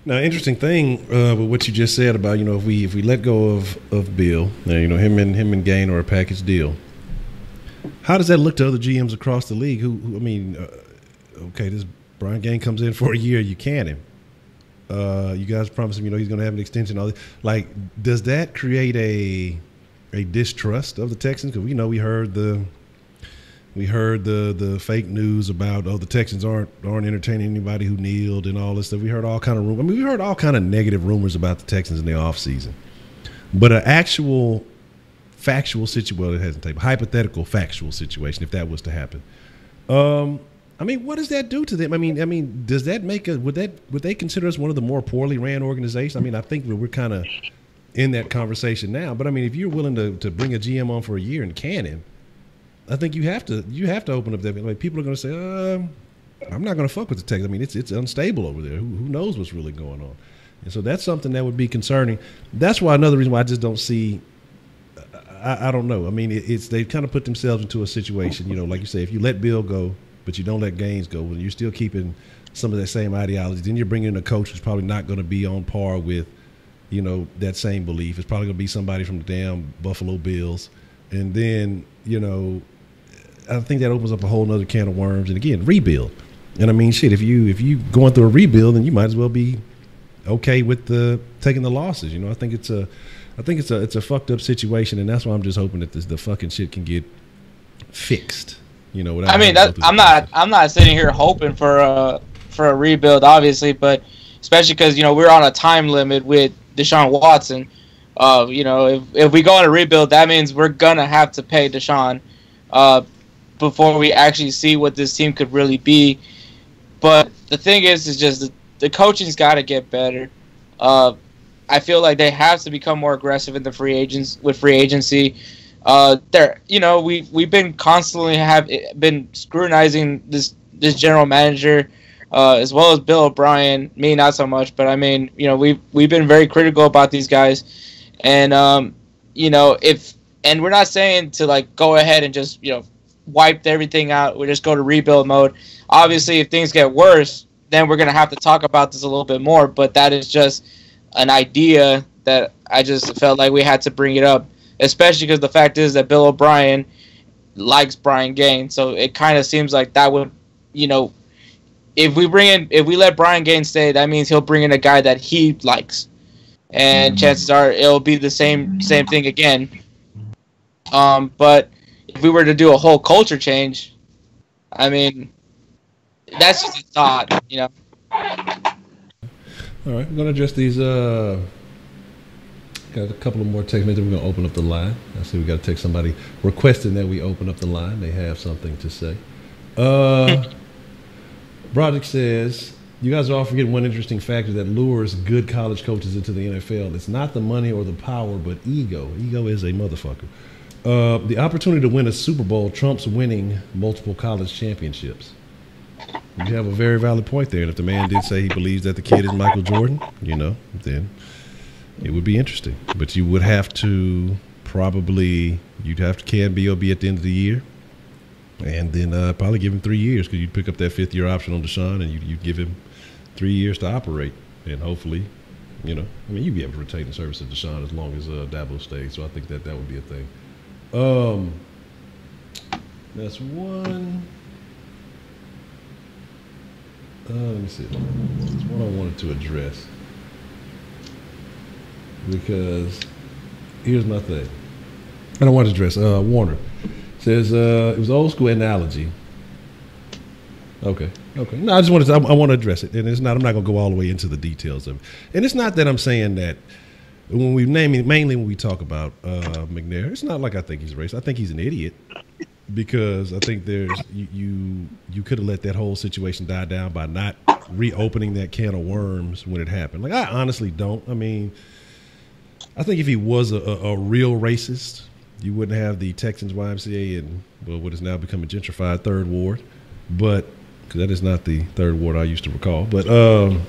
Now, interesting thing with what you just said about if we let go of Bill, him and Gaine are a package deal. How does that look to other GMs across the league? This Brian Gaine comes in for a year, you can him. You guys promised him, he's going to have an extension. All this. Like, does that create a distrust of the Texans? Because we heard the fake news about the Texans aren't entertaining anybody who kneeled and all this stuff. We heard all kind of rumors. I mean, we heard all kind of negative rumors about the Texans in the offseason. But an actual factual situation, well, it hasn't taken hypothetical factual situation, if that was to happen. I mean, what does that do to them? I mean, does that make would they consider us one of the more poorly ran organizations? I mean, I think we're kind of in that conversation now. But I mean, if you're willing to bring a GM on for a year and can him, I think you have to open up that. Like, people are going to say, I'm not going to fuck with the Texans. I mean, it's unstable over there. Who knows what's really going on? And so that's something that would be concerning. That's why another reason why I just don't see. I don't know. I mean, they've kind of put themselves into a situation. Like you say, if you let Bill go, but you don't let Gaines go, and you're still keeping some of that same ideology, then you're bringing in a coach who's probably not going to be on par with, that same belief. It's probably going to be somebody from the damn Buffalo Bills. And then, I think that opens up a whole nother can of worms. And again, rebuild. And I mean, shit, if you going through a rebuild, then you might as well be okay with taking the losses. I think it's a fucked up situation, and that's why I'm just hoping that the fucking shit can get fixed.
I mean, I'm not sitting here hoping for a rebuild, obviously, but especially because we're on a time limit with Deshaun Watson. If we go on a rebuild, that means we're gonna have to pay Deshaun before we actually see what this team could really be. But the thing is just the coaching's got to get better. I feel like they have to become more aggressive in the free agency. We've been constantly been scrutinizing this general manager, as well as Bill O'Brien. Me, not so much, but I mean, we've been very critical about these guys, and and we're not saying to like go ahead and just wipe everything out. We just go to rebuild mode. Obviously, if things get worse, then we're gonna have to talk about this a little bit more. But that is just an idea that I just felt like we had to bring it up. Especially because the fact is that Bill O'Brien likes Brian Gaines, so it kind of seems like that would, if we let Brian Gaines stay, that means he'll bring in a guy that he likes, and chances are it'll be the same thing again. But if we were to do a whole culture change, I mean, that's just a thought, All
right, I'm gonna address these. Got a couple of more text messages. We're going to open up the line. I see we got to take somebody requesting that we open up the line. They have something to say. Broderick says, you guys are all forgetting one interesting factor that lures good college coaches into the NFL. It's not the money or the power, but ego. Ego is a motherfucker. The opportunity to win a Super Bowl trumps winning multiple college championships. You have a very valid point there. And if the man did say he believes that the kid is Michael Jordan, then it would be interesting, but you would have to you'd have to can B.O.B. at the end of the year, and then probably give him 3 years, because you'd pick up that 5th-year option on Deshaun, and you'd give him 3 years to operate, and hopefully, you'd be able to retain the service of Deshaun as long as Dabo stays. So I think that would be a thing. That's one. Let me see. There's one I wanted to address. Because here's my thing. I don't want to address. Warner says it was an old school analogy. Okay. No, I just wanted to. I want to address it, and it's not. I'm not going to go all the way into the details of it. And it's not that I'm saying that when we mainly when we talk about McNair, it's not like I think he's racist. I think he's an idiot, because I think you could have let that whole situation die down by not reopening that can of worms when it happened. Like, I honestly don't. I mean, I think if he was a real racist, you wouldn't have the Texans YMCA and what has now become a gentrified third ward. But because that is not the third ward I used to recall. But and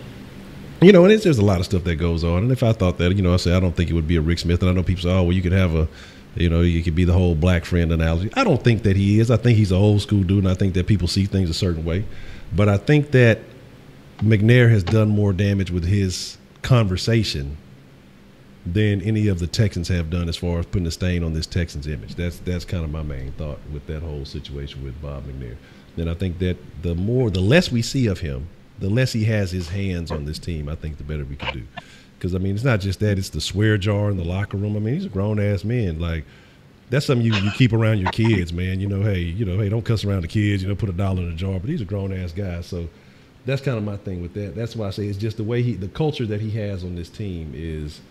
there's a lot of stuff that goes on. And if I thought that, I say I don't think it would be a Rick Smith. And I know people say, oh, well, you could have you could be the whole black friend analogy. I don't think that he is. I think he's an old school dude, and I think that people see things a certain way. But I think that McNair has done more damage with his conversation than any of the Texans have done as far as putting a stain on this Texans image. That's kind of my main thought with that whole situation with Bob McNair. Then I think that the less we see of him, the less he has his hands on this team, I think the better we can do. Because, I mean, it's not just that. It's the swear jar in the locker room. I mean, he's a grown-ass man. Like, that's something you keep around your kids, man. Hey, don't cuss around the kids. Put $1 in a jar. But he's a grown-ass guy. So that's kind of my thing with that. That's why I say it's just the way the culture that he has on this team is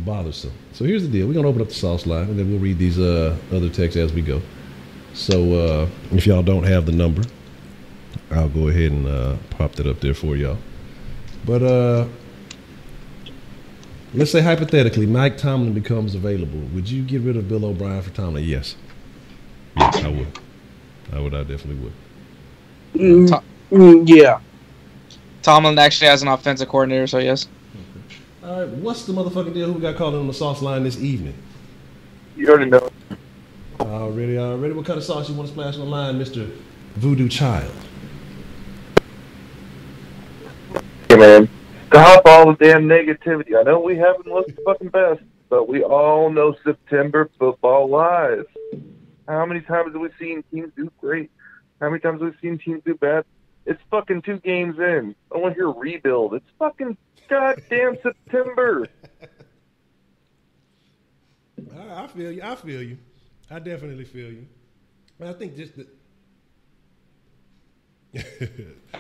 bothersome. So here's the deal. We're going to open up the Sauceline, and then we'll read these other texts as we go. So if y'all don't have the number, I'll go ahead and pop that up there for y'all. But let's say hypothetically, Mike Tomlin becomes available. Would you get rid of Bill O'Brien for Tomlin? Yes. Yes, I would. I definitely would.
Yeah.
Tomlin actually has an offensive coordinator, so yes.
Okay. All right, what's the motherfucking deal? Who got called in on the sauce line this evening?
You already know.
Already. What kind of sauce you want to splash on the line, Mr. Voodoo Child?
Hey, man. Stop all the damn negativity. I know we haven't looked the fucking best, but we all know September football lies. How many times have we seen teams do great? How many times have we seen teams do bad? It's fucking 2 games in. I want to hear rebuild. It's fucking goddamn September.
I feel you. I definitely feel you. I think just that.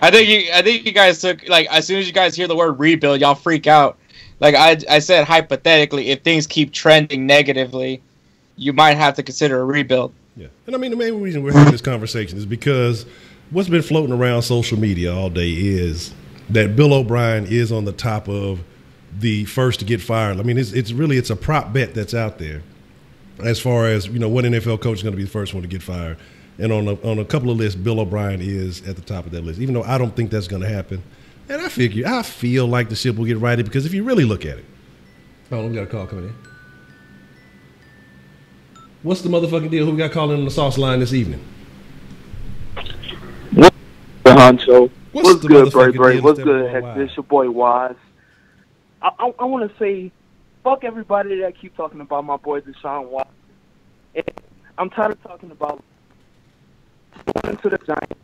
I think you guys took, like, as soon as you guys hear the word rebuild, y'all freak out. Like I said, hypothetically, if things keep trending negatively, you might have to consider a rebuild.
Yeah, and I mean the main reason we're having this conversation is because what's been floating around social media all day is that Bill O'Brien is on the top of the first to get fired. I mean, it's a prop bet that's out there as far as what NFL coach is going to be the first one to get fired. And on a couple of lists, Bill O'Brien is at the top of that list, even though I don't think that's going to happen. And I feel like the ship will get righted because if you really look at it. Oh, we got a call coming in. What's the motherfucking deal? Who we got calling on the sauce line this evening?
What's the Honcho? What's good, Bray? What's good, Heck? This your boy Wise. I want to say, fuck everybody that keep talking about my boy Deshaun Watson. I'm tired of talking about going to the Giants.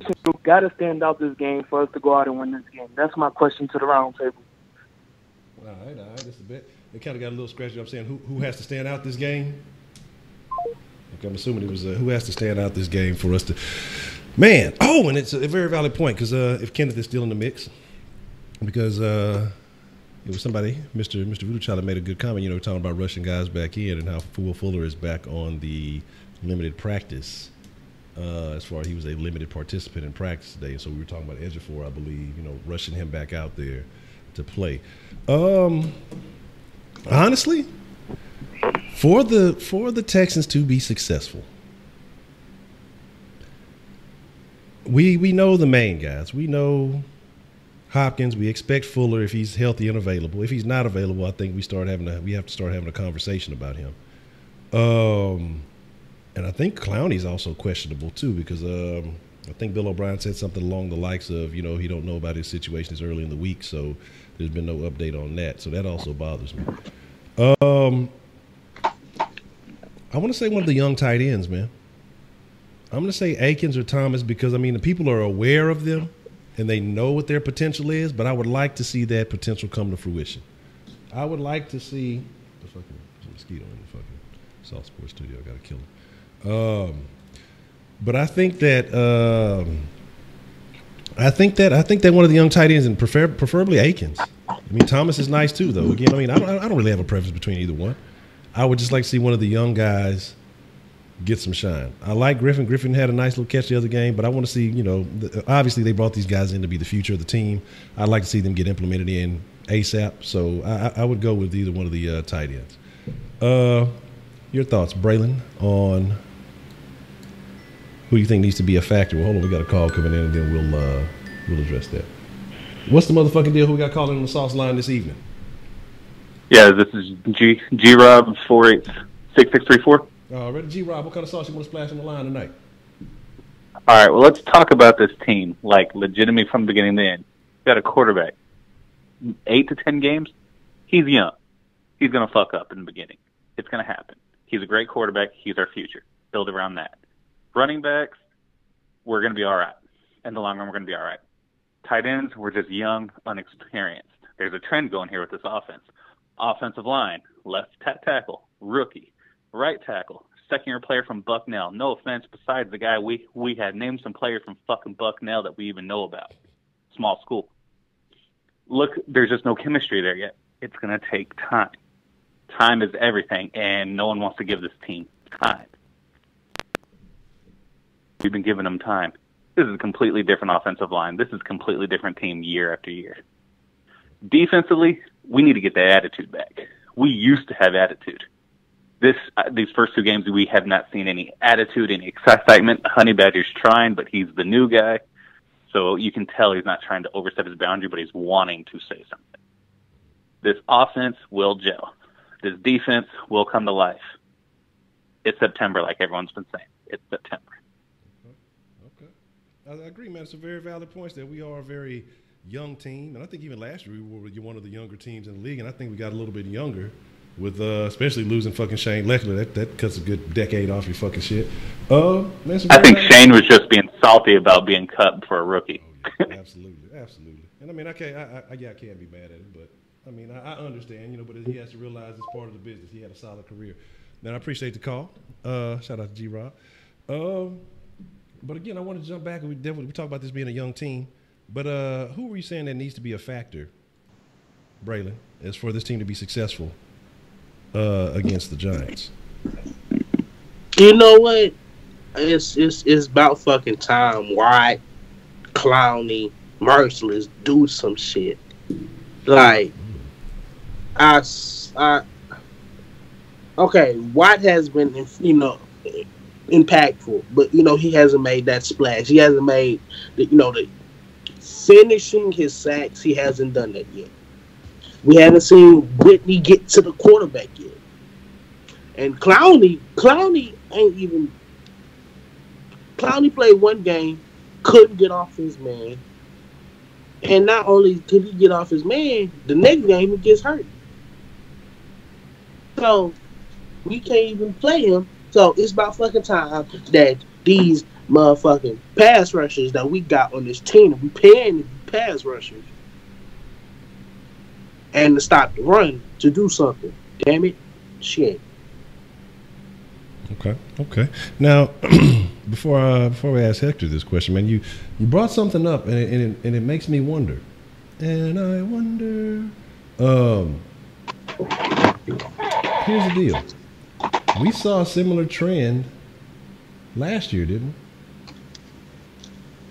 You got to stand out this game for us to go out and win this game. That's my question to the round table.
All right, just a bit. They kind of got a little scratchy. I'm saying who has to stand out this game? Okay, I'm assuming it was who has to stand out this game for us to. Man, and it's a very valid point because if Kenneth is still in the mix, because it was somebody, Mr. Voodoo Child, made a good comment. Talking about rushing guys back in and how Will Fuller is back on the limited practice. As far as he was a limited participant in practice today, so we were talking about Ejiofor, I believe, rushing him back out there to play. Honestly, for the Texans to be successful, we know the main guys. We know Hopkins. We expect Fuller if he's healthy and available. If he's not available, I think we have to start having a conversation about him. And I think Clowney's also questionable too because I think Bill O'Brien said something along the likes of, he don't know about his situations early in the week, so there's been no update on that. So that also bothers me. I want to say one of the young tight ends, man. I'm going to say Akins or Thomas because, the people are aware of them and they know what their potential is, but I would like to see that potential come to fruition. I would like to see the fucking mosquito in the fucking South Sports Studio. I got to kill him. But I think that one of the young tight ends, and preferably Akins. Thomas is nice too, though. Again, I don't really have a preference between either one. I would just like to see one of the young guys get some shine. I like Griffin. Griffin had a nice little catch the other game, but I want to see, obviously they brought these guys in to be the future of the team. I'd like to see them get implemented in ASAP. So I would go with either one of the tight ends. Your thoughts, Braylon, on who you think needs to be a factor? Well, hold on, we got a call coming in, and then we'll address that. What's the motherfucking deal? Who we got calling on the sauce line this evening?
Yeah, this is G-Rob 486634.
Ready, G-Rob, what kind of sauce you want to splash on the line tonight?
All right, well, let's talk about this team, like, legitimately from the beginning to the end. You got a quarterback, 8 to 10 games, he's young. He's going to fuck up in the beginning. It's going to happen. He's a great quarterback. He's our future. Build around that. Running backs, we're going to be all right. In the long run, we're going to be all right. Tight ends, we're just young, unexperienced. There's a trend going here with this offense. Offensive line, left tackle, rookie. Right tackle, second-year player from Bucknell. No offense, besides the guy we had named some players from fucking Bucknell that we even know about. Small school. Look, there's just no chemistry there yet. It's going to take time. Time is everything, and no one wants to give this team time. We've been giving them time. This is a completely different offensive line. This is a completely different team year after year. Defensively, we need to get that attitude back. We used to have attitude. These first 2 games, we have not seen any attitude, any excitement. Honey Badger's trying, but he's the new guy. So you can tell he's not trying to overstep his boundary, but he's wanting to say something. This offense will gel. This defense will come to life. It's September, like everyone's been saying. It's September.
Okay. I agree, man. It's a very valid point that we are a very young team. And I think even last year we were one of the younger teams in the league. And I think we got a little bit younger with especially losing fucking Shane Lechler. That cuts a good decade off your fucking shit. Man,
I think Shane was just being salty about being cut for a rookie.
Oh, yeah. Absolutely. And I mean, I can't be mad at him, but I mean, I understand, you know, but he has to realize it's part of the business. He had a solid career. Man, I appreciate the call. Shout out to G-Rob. But again, I want to jump back, and we talk about this being a young team, but who were you saying that needs to be a factor, Braylon, as for this team to be successful against the Giants?
You know what? It's about fucking time. White, Clowney, Merciless do some shit. Like, okay, White has been, impactful, but he hasn't made that splash. He hasn't made the finishing his sacks. He hasn't done that yet. We haven't seen Whitney get to the quarterback yet. And Clowney ain't even. Clowney played one game, couldn't get off his man. And not only could he get off his man, the next game he gets hurt. So we can't even play him. So it's about fucking time that these motherfucking pass rushers that we got on this team, we paying the pass rushers, and to stop the run to do something. Damn it, shit.
Okay. Now, before we ask Hector this question, man, you brought something up, and it makes me wonder. And I wonder. Here's the deal. We saw a similar trend last year, didn't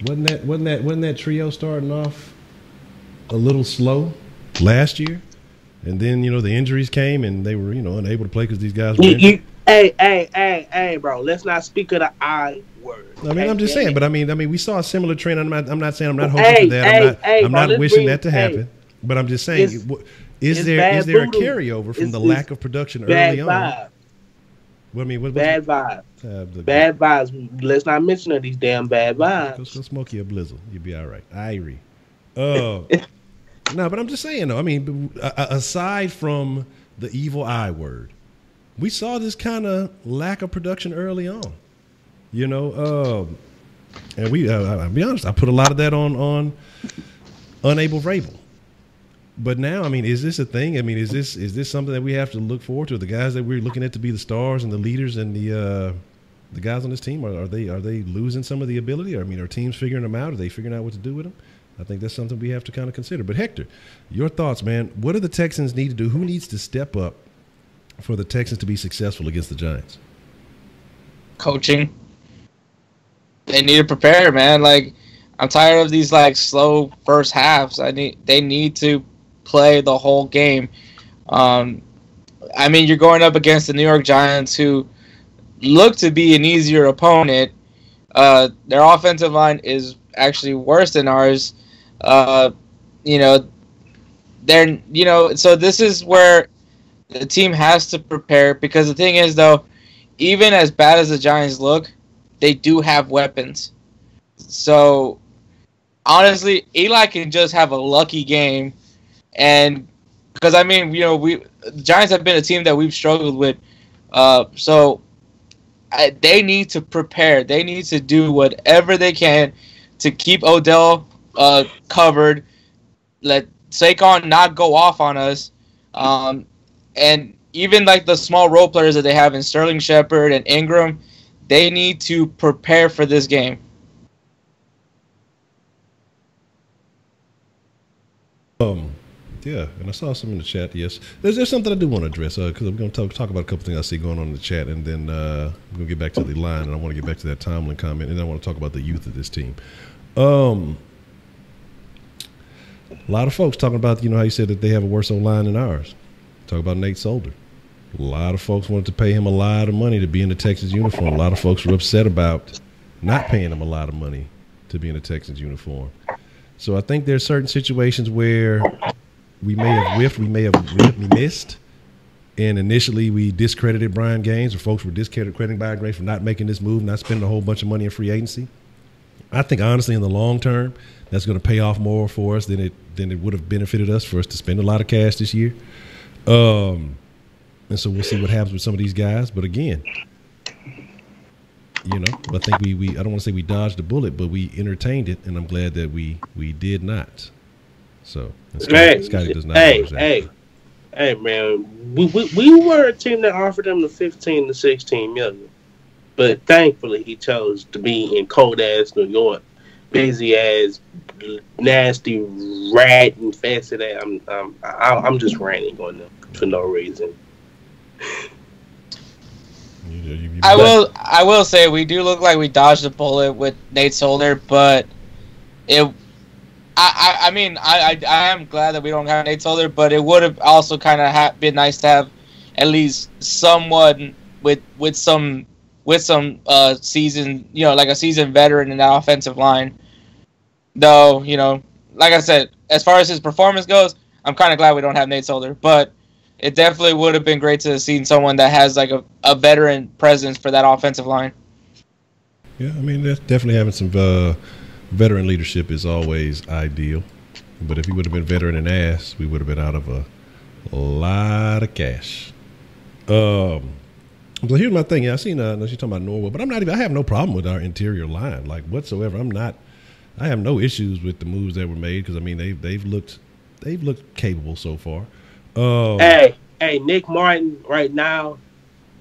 we? Wasn't that trio starting off a little slow last year, and then the injuries came and they were unable to play because these guys were injured.
Hey, bro. Let's not speak of the I word.
I mean, I'm just saying, but I mean, we saw a similar trend. I'm not saying I'm not hoping for that. I'm not wishing that to happen. But I'm just saying, is there a carryover from the lack of production early on?
Vibe. Bad vibes. Bad vibes. Let's not mention these damn bad vibes.
Go smoke you a blizzle. You'll be all right. Irie. No, but I'm just saying, though. I mean, aside from the evil I word, we saw this kind of lack of production early on. And I'll be honest, I put a lot of that on Unable Vrabel. But now, I mean, is this a thing? I mean, is this something that we have to look forward to? The guys that we're looking at to be the stars and the leaders and the guys on this team, are they losing some of the ability? I mean, are teams figuring them out? Are they figuring out what to do with them? I think that's something we have to kind of consider. But Hector, your thoughts, man. What do the Texans need to do? Who needs to step up for the Texans to be successful against the Giants?
Coaching. They need to prepare, man. Like, I'm tired of these slow first halves. They need to play the whole game. I mean, you're going up against the New York Giants, who look to be an easier opponent. Their offensive line is actually worse than ours. So this is where the team has to prepare, because the thing is, though, even as bad as the Giants look, they do have weapons. So honestly, Eli can just have a lucky game, and because the Giants have been a team that we've struggled with, so they need to prepare. They need to do whatever they can to keep Odell covered, let Saquon not go off on us, and even like the small role players that they have in Sterling Shepard and Ingram, they need to prepare for this game.
Yeah, and I saw some in the chat. Yes, there's something I do want to address because we're going to talk about a couple things I see going on in the chat, and then we're going to get back to the line, and I want to get back to that Tomlin comment, and then I want to talk about the youth of this team. A lot of folks talking about, how you said that they have a worse O-line than ours. Talk about Nate Solder. A lot of folks wanted to pay him a lot of money to be in the Texans uniform. A lot of folks were upset about not paying him a lot of money to be in the Texans uniform. So I think there's certain situations where we may have whiffed, we may have missed. And initially we discredited Brian Gaines, or folks were discrediting Brian Gaines for not making this move, not spending a whole bunch of money in free agency. I think honestly in the long term, that's going to pay off more for us than it would have benefited us for us to spend a lot of cash this year. And so we'll see what happens with some of these guys. But again, I think we I don't want to say we dodged the bullet, but we entertained it, and I'm glad that we did not. So Scotty does not.
Hey, man, we were a team that offered him the 15 to 16 million, but thankfully he chose to be in cold ass New York, busy ass, nasty, rat infested. I'm just ranting on them for no reason.
I will say we do look like we dodged a bullet with Nate Solder, but I am glad that we don't have Nate Solder, but it would have also kind of been nice to have at least someone with some season, like a seasoned veteran in that offensive line. Though, like I said, as far as his performance goes, I'm kind of glad we don't have Nate Solder, but it definitely would have been great to have seen someone that has like a veteran presence for that offensive line.
Yeah, I mean, definitely having some veteran leadership is always ideal. But if he would have been veteran and ass, we would have been out of a lot of cash. So here's my thing. Yeah, I seen she's talking about Norwell, but I have no problem with our interior line, like whatsoever. I have no issues with the moves that were made because I mean they've looked capable so far.
Hey, Nick Martin right now,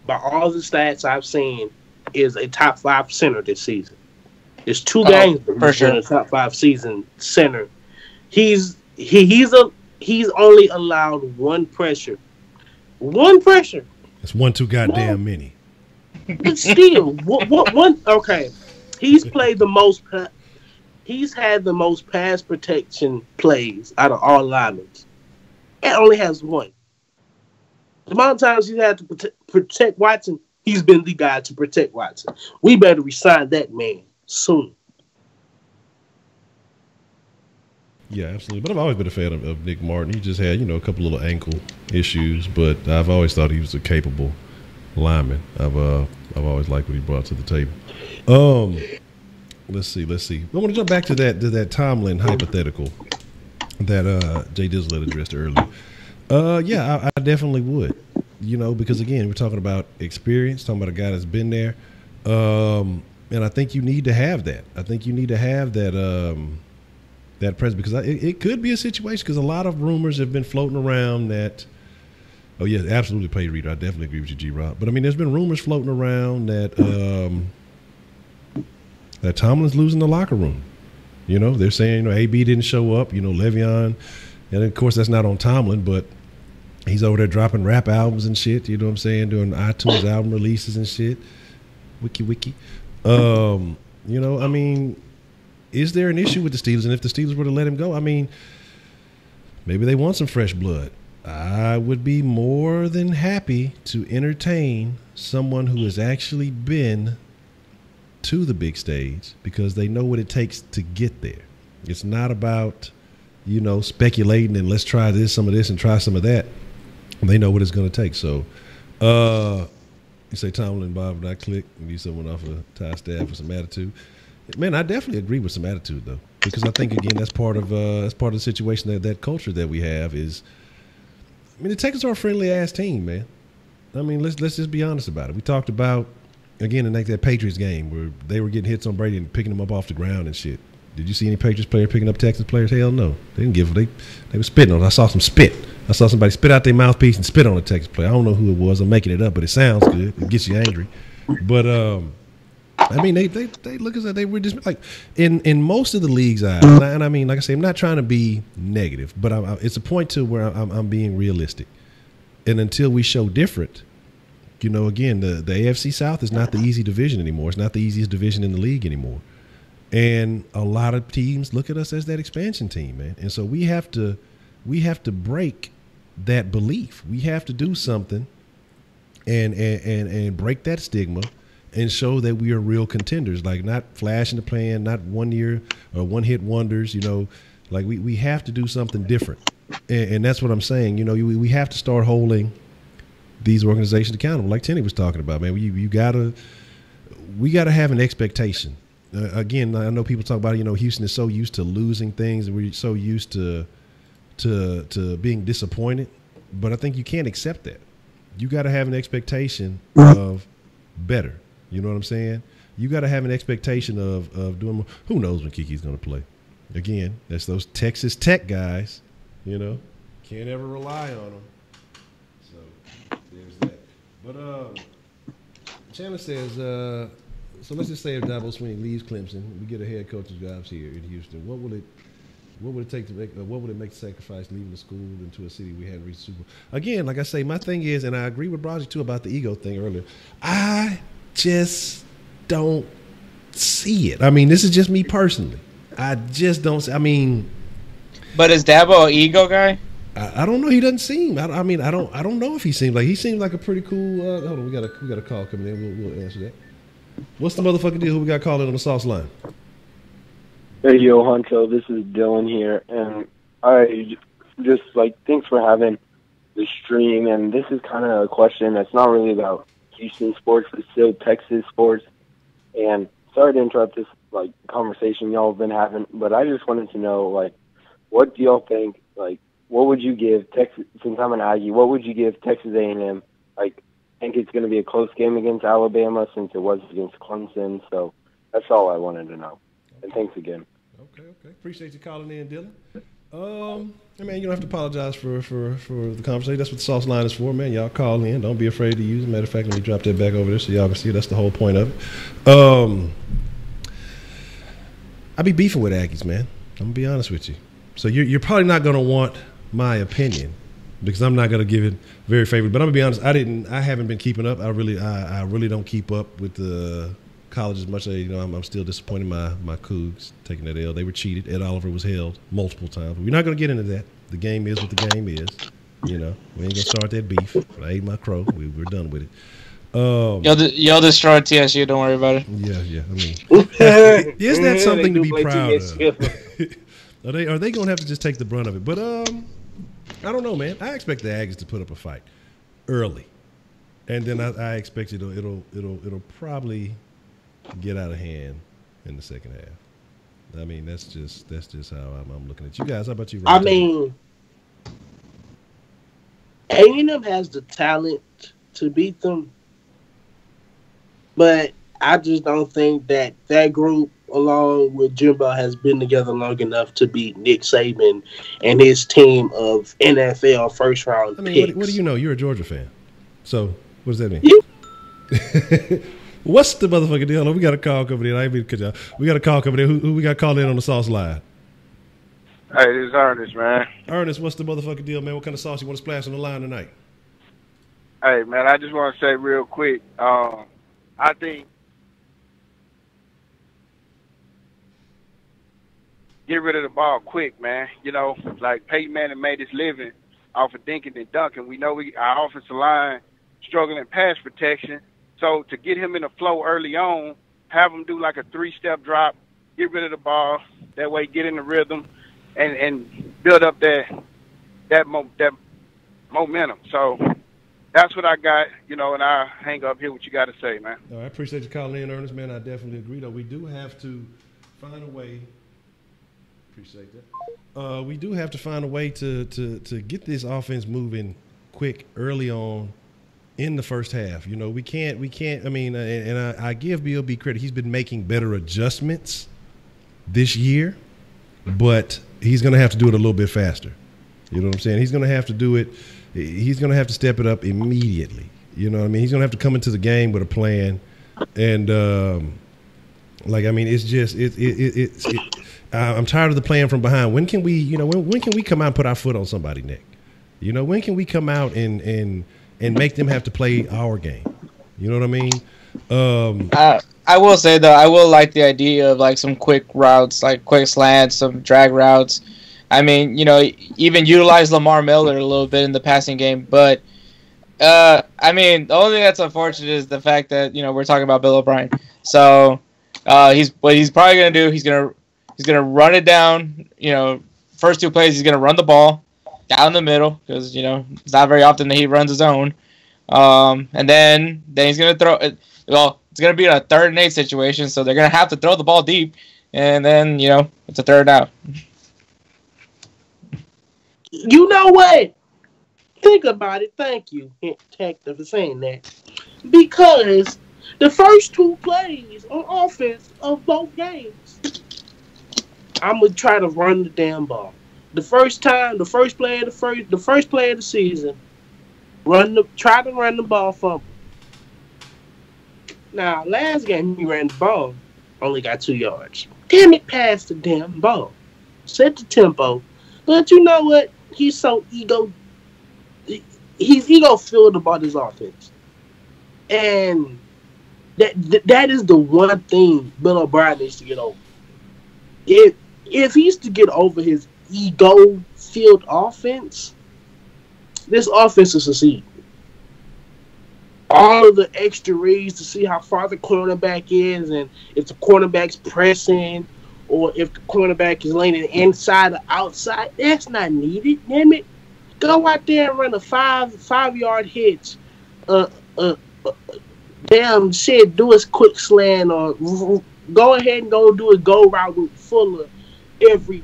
by all the stats I've seen, is a top 5 center this season. There's 2 games for sure in a top 5 season center. He's only allowed one pressure. One pressure.
That's one too goddamn many.
But still, one okay. He's played the most. He's had the most pass protection plays out of all linemen. It only has one. The amount of times he's had to protect Watson, he's been the guy to protect Watson. We better resign that man soon.
Yeah, absolutely. But I've always been a fan of Nick Martin. He just had, a couple little ankle issues, but I've always thought he was a capable lineman. I've always liked what he brought to the table. Let's see. I want to jump back to that Tomlin hypothetical that Jay Dizzle addressed earlier. Yeah, I definitely would. Because again, we're talking about experience, talking about a guy that's been there, and I think you need to have that. I think you need to have that presence because it could be a situation because a lot of rumors have been floating around that. Oh yeah, absolutely, Pay Reader. I definitely agree with you, G-Rob. But I mean, there's been rumors floating around that that Tomlin's losing the locker room. They're saying, AB didn't show up, Le'Veon. And, of course, that's not on Tomlin, but he's over there dropping rap albums and shit, you know what I'm saying, doing iTunes album releases and shit. Wiki. I mean, is there an issue with the Steelers? And if the Steelers were to let him go, I mean, maybe they want some fresh blood. I would be more than happy to entertain someone who has actually been to the big stage because they know what it takes to get there. It's not about, speculating and let's try some of this and try some of that. They know what it's going to take. So, you say Tomlin, Bob, not click. You need someone off of Ty staff with some attitude. Man, I definitely agree with some attitude though, because I think again that's part of the situation that culture that we have is. I mean, the Texans are a friendly ass team, man. I mean, let's just be honest about it. We talked about. Again, in like that Patriots game where they were getting hits on Brady and picking him up off the ground and shit. Did you see any Patriots player picking up Texas players? Hell no. They didn't give. They were spitting on it. I saw some spit. I saw somebody spit out their mouthpiece and spit on a Texas player. I don't know who it was. I'm making it up, but it sounds good. It gets you angry. But I mean, they look as if they were just like in most of the leagues. And I mean, like I say, I'm not trying to be negative, but it's a point to where I'm being realistic. And until we show different, you know, again, the AFC South is not the easy division anymore. It's not the easiest division in the league anymore. And a lot of teams look at us as that expansion team, man. And so we have to break that belief. We have to do something and break that stigma and show that we are real contenders, like not flash in the pan, not 1 year or one hit wonders, you know, like we have to do something different. And that's what I'm saying. You know, we have to start holding these organizations accountable, like Tenny was talking about, man. We gotta have an expectation. Again, I know people talk about, you know, Houston is so used to losing things and we're so used to being disappointed, but I think you can't accept that. You got to have an expectation of better. You know what I'm saying? You got to have an expectation of doing more. Who knows when Kiki's going to play? Again, that's those Texas Tech guys, you know. Can't ever rely on them. So there's that. But Chandler says, so let's just say if Dabo Swinney leaves Clemson, we get a head coach's jobs here in Houston. What would it take to make? What would it make the sacrifice leaving the school into a city we hadn't reached Super Bowl? Again, like I say, my thing is, and I agree with Brody too about the ego thing earlier. I just don't see it. I mean, this is just me personally. I just don't. I mean,
but is Dabo an ego guy?
I don't know. He doesn't seem. I mean, I don't know if he seems like a pretty cool. Hold on, we got a call coming in. We'll answer that. What's the motherfucking deal? Who we got calling on the Sauceline?
Hey, yo, Honcho, this is Dylan here, and I just, like, thanks for having the stream, and this is kind of a question that's not really about Houston sports, but still Texas sports, and sorry to interrupt this, like, conversation y'all have been having, but I just wanted to know, like, what do y'all think, like, what would you give Texas, since I'm an Aggie, what would you give Texas A&M, like, I think it's going to be a close game against Alabama since it was against Clemson, so that's all I wanted to know, and thanks again.
Okay. Appreciate you calling in, Dylan. Hey man, you don't have to apologize for the conversation. That's what the sauce line is for, man. Y'all call in. Don't be afraid to use it. Matter of fact, let me drop that back over there so y'all can see. That's the whole point of it. I be beefing with Aggies, man. I'm gonna be honest with you. So you're probably not gonna want my opinion because I'm not gonna give it very favorable. But I'm gonna be honest. I haven't been keeping up. I really don't keep up with the college as much as, you know, I'm still disappointed my Cougs taking that L. They were cheated. Ed Oliver was held multiple times. But we're not going to get into that. The game is what the game is. You know, we ain't going to start that beef. I ate my crow. We're done with it.
Y'all destroyed TSU. Don't worry about it.
Yeah. I mean, is that something to be proud of? Are they going to have to just take the brunt of it? But I don't know, man. I expect the Aggies to put up a fight early, and then I expect it'll probably get out of hand in the second half. I mean, that's just how I'm looking at you guys. How about you, Ryan?
I mean, A&M has the talent to beat them, but I just don't think that group, along with Jimbo, has been together long enough to beat Nick Saban and his team of NFL first round picks.
What do you know? You're a Georgia fan, so what does that mean? Yeah. What's the motherfucking deal? We got a call coming in. We got a call coming in. Who we got calling in on the sauce line?
Hey, this is Ernest, man.
Ernest, what's the motherfucking deal, man? What kind of sauce you want to splash on the line tonight?
Hey, man, I just want to say real quick, I think get rid of the ball quick, man. You know, like Peyton Manning made his living off of dinking and dunking. We know our offensive line struggling in pass protection. So to get him in the flow early on, have him do like a 3-step drop, get rid of the ball, that way get in the rhythm and build up that momentum. So that's what I got, you know, and I hang up here what you got to say, man.
All right, I appreciate you calling in, Ernest, man. I definitely agree, though. We do have to find a way. Appreciate that. We do have to find a way to get this offense moving quick early on in the first half. You know, we can't, I mean, and I give BLB credit. He's been making better adjustments this year, but he's going to have to do it a little bit faster. You know what I'm saying? He's going to have to do it. He's going to have to step it up immediately. You know what I mean? He's going to have to come into the game with a plan. And, it's just I'm tired of the playing from behind. When can we, when can we come out and put our foot on somebody's neck? When can we come out and make them have to play our game? You know what I mean?
I will say, though, I will like the idea of, like, some quick routes, like quick slants, some drag routes. I mean, even utilize Lamar Miller a little bit in the passing game. But, the only thing that's unfortunate is the fact that, we're talking about Bill O'Brien. So, what he's probably going to do, he's going to run it down. First two plays, he's going to run the ball down the middle because, it's not very often that he runs his own. And then he's going to throw it. Well, it's going to be a 3rd and 8 situation, so they're going to have to throw the ball deep. And then, it's a 3rd out.
You know what? Think about it. Thank you, Detective, for saying that. Because the first 2 plays on offense of both games, I'm going to try to run the damn ball. The first play of the season, try to run the ball fumble. Now, last game he ran the ball, only got 2 yards. Damn it, passed the damn ball. Set the tempo. But you know what? He's so he's ego-filled about his offense. And that is the one thing Bill O'Brien needs to get over. If he's to get over his ego-filled offense, this offense will succeed. All of the extra reads to see how far the cornerback is and if the cornerback's pressing or if the cornerback is laying inside or outside, that's not needed. Damn it. Go out there and run a 5-yard hitch. Damn shit, do a quick slant or go ahead and go do a go route with Fuller every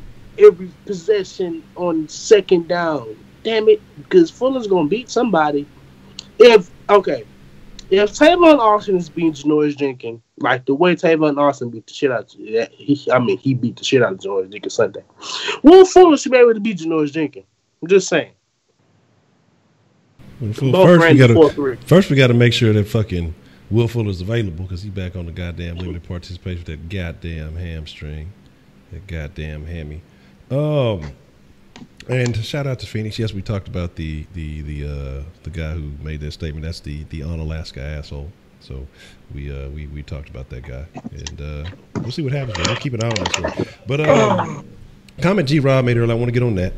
possession on 2nd down. Damn it, because Fuller's going to beat somebody. If Tavon Austin is beating Janoris Jenkins, like the way Tavon Austin beat the shit out of he beat the shit out of Janoris Jenkins Sunday. Will Fuller should be able to beat Janoris Jenkins. I'm just saying.
First we got to make sure that fucking Will Fuller's available because he's back on the goddamn limited participation with that goddamn hamstring. That goddamn hammy. And shout out to Phoenix. Yes, we talked about the guy who made that statement. That's the Onalaska Asshole. So we talked about that guy, and we'll see what happens. We'll keep an eye on that story. But comment G Rob made earlier. I want to get on that,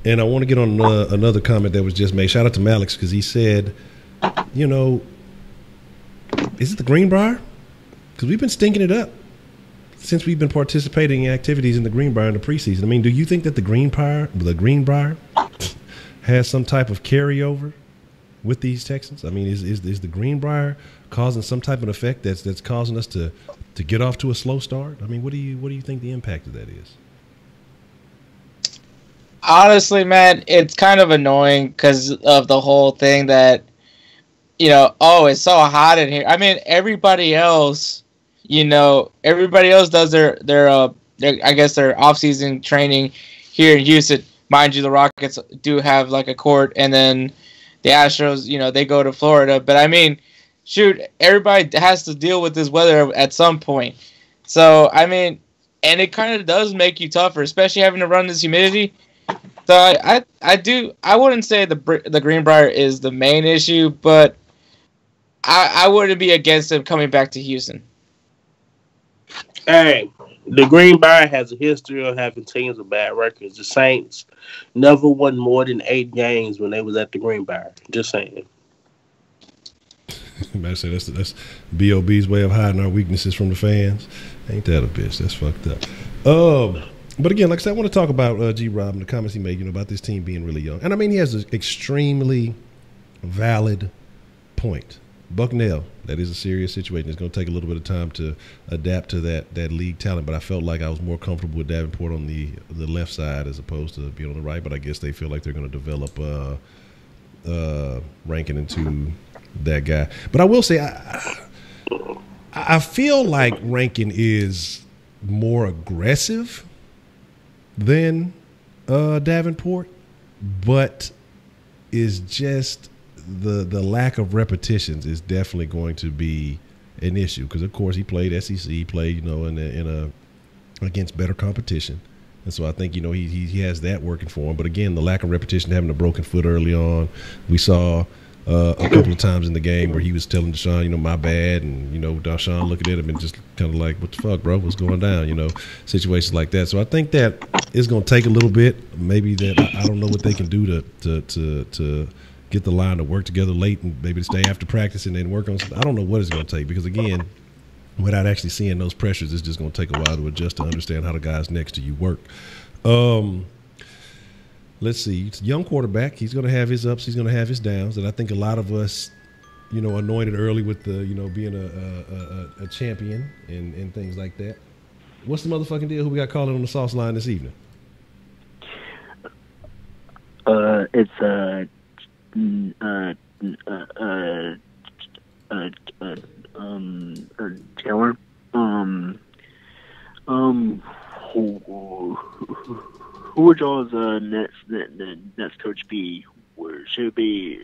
and I want to get on another comment that was just made. Shout out to Malix because he said, is it the Greenbrier? Because we've been stinking it up since we've been participating in activities in the Greenbrier in the preseason. I mean, do you think that the Greenbrier has some type of carryover with these Texans? I mean, is the Greenbrier causing some type of effect that's causing us to get off to a slow start? I mean, what do you think the impact of that is?
Honestly, man, it's kind of annoying because of the whole thing that, it's so hot in here. I mean, everybody else does their off-season training here in Houston. Mind you, the Rockets do have like a court, and then the Astros, they go to Florida. But I mean, shoot, everybody has to deal with this weather at some point. So I mean, and it kind of does make you tougher, especially having to run this humidity. So I wouldn't say the Greenbrier is the main issue, but I wouldn't be against him coming back to Houston.
Hey, the Greenbrier has a history of having teams with bad records. The Saints never won more than 8 games when they was at the Greenbrier. Just saying.
I say that's B.O.B.'s way of hiding our weaknesses from the fans. Ain't that a bitch? That's fucked up. But again, like I said, I want to talk about G. Rob and the comments he made, about this team being really young. And I mean, he has an extremely valid point. Bucknell, that is a serious situation. It's going to take a little bit of time to adapt to that league talent, but I felt like I was more comfortable with Davenport on the left side as opposed to being on the right, but I guess they feel like they're going to develop Rankin into that guy. But I will say I feel like Rankin is more aggressive than Davenport, but is just the lack of repetitions is definitely going to be an issue because, of course, he played SEC, he played against better competition, and so I think he has that working for him. But again, the lack of repetition, having a broken foot early on, we saw a couple of times in the game where he was telling Deshaun, my bad, and Deshaun looking at him and just kind of like, what the fuck, bro, what's going down? Situations like that. So I think that it's going to take a little bit. Maybe that I don't know what they can do to get the line to work together late and maybe to stay after practice and then work on something. I don't know what it's going to take because, again, without actually seeing those pressures, it's just going to take a while to adjust to understand how the guys next to you work. Let's see. It's a young quarterback. He's going to have his ups. He's going to have his downs. And I think a lot of us, anointed early with the, being a champion and things like that. What's the motherfucking deal? Who we got calling on the sauce line this evening?
It's Taylor. Who would y'all's next coach be? Should be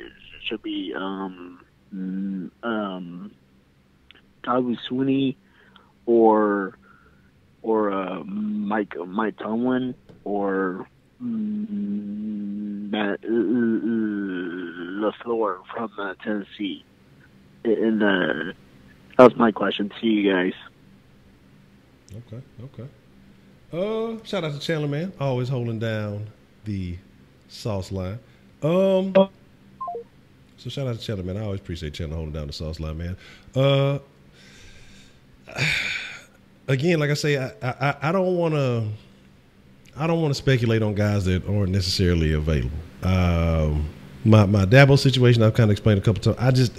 Tyler Sweeney or Mike Tomlin or Matt LaFleur from Tennessee? And that was my question to you guys.
Okay. Shout out to Chandler, man. Always holding down the sauce line. So shout out to Chandler, man. I always appreciate Chandler holding down the sauce line, man. Again, like I say, I don't want to speculate on guys that aren't necessarily available. My Dabo situation, I've kind of explained a couple times.